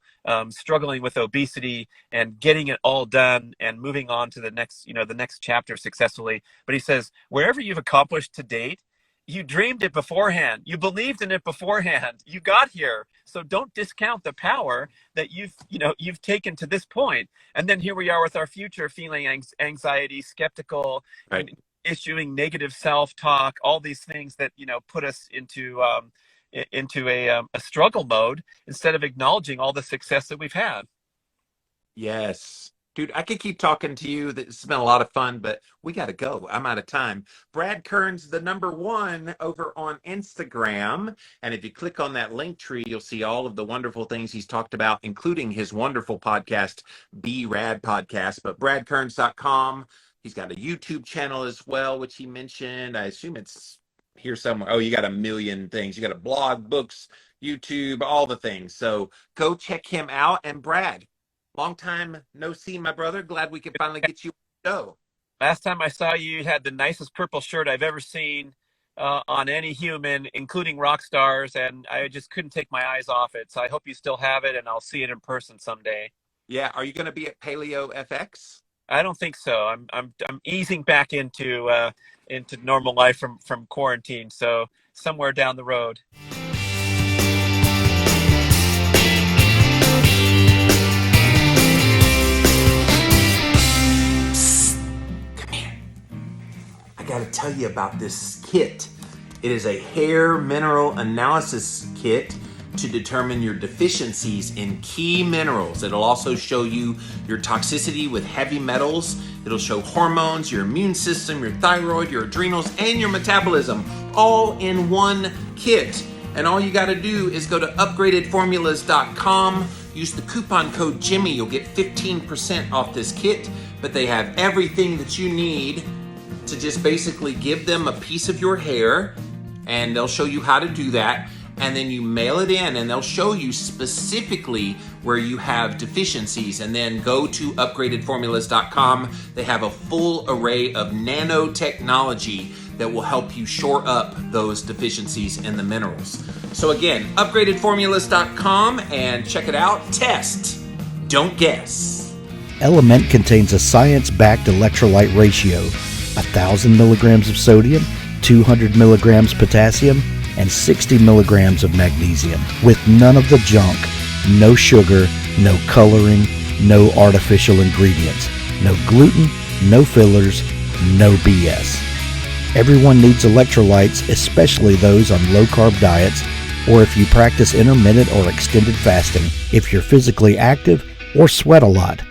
[SPEAKER 2] struggling with obesity, and getting it all done and moving on to the next chapter successfully. But he says, wherever you've accomplished to date, you dreamed it beforehand. You believed in it beforehand. You got here. So don't discount the power that you've taken to this point. And then here we are with our future, feeling anxiety, skeptical,
[SPEAKER 1] Right.
[SPEAKER 2] issuing negative self-talk, all these things that, put us into a struggle mode instead of acknowledging all the success that we've had.
[SPEAKER 1] Yes. Dude, I could keep talking to you. It's been a lot of fun, but we got to go. I'm out of time. Brad Kearns, the #1 over on Instagram. And if you click on that link tree, you'll see all of the wonderful things he's talked about, including his wonderful podcast, Be Rad Podcast. But bradkearns.com. He's got a YouTube channel as well, which he mentioned. I assume it's here somewhere. Oh, you got a million things. You got a blog, books, YouTube, all the things. So go check him out. And Brad, long time no see, my brother. Glad we could finally get you on the show.
[SPEAKER 2] Last time I saw you, you had the nicest purple shirt I've ever seen on any human, including rock stars, and I just couldn't take my eyes off it. So I hope you still have it, and I'll see it in person someday.
[SPEAKER 1] Yeah, are you going to be at Paleo FX?
[SPEAKER 2] I don't think so. I'm easing back into normal life from quarantine. So somewhere down the road.
[SPEAKER 1] I got to tell you about this kit. It is a hair mineral analysis kit to determine your deficiencies in key minerals. It'll also show you your toxicity with heavy metals. It'll show hormones, your immune system, your thyroid, your adrenals, and your metabolism all in one kit. And all you got to do is go to upgradedformulas.com, use the coupon code Jimmy. You'll get 15% off this kit, but they have everything that you need to just basically give them a piece of your hair, and they'll show you how to do that. And then you mail it in, and they'll show you specifically where you have deficiencies. And then go to upgradedformulas.com. They have a full array of nanotechnology that will help you shore up those deficiencies in the minerals. So again, upgradedformulas.com, and check it out. Test, don't guess.
[SPEAKER 4] Element contains a science-backed electrolyte ratio, 1,000 milligrams of sodium, 200 milligrams potassium, and 60 milligrams of magnesium, with none of the junk, no sugar, no coloring, no artificial ingredients, no gluten, no fillers, no BS. Everyone needs electrolytes, especially those on low-carb diets, or if you practice intermittent or extended fasting, if you're physically active or sweat a lot.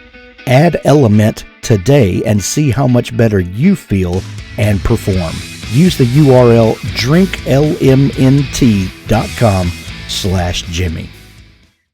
[SPEAKER 4] Add Element today and see how much better you feel and perform. Use the URL drinklmnt.com/Jimmy.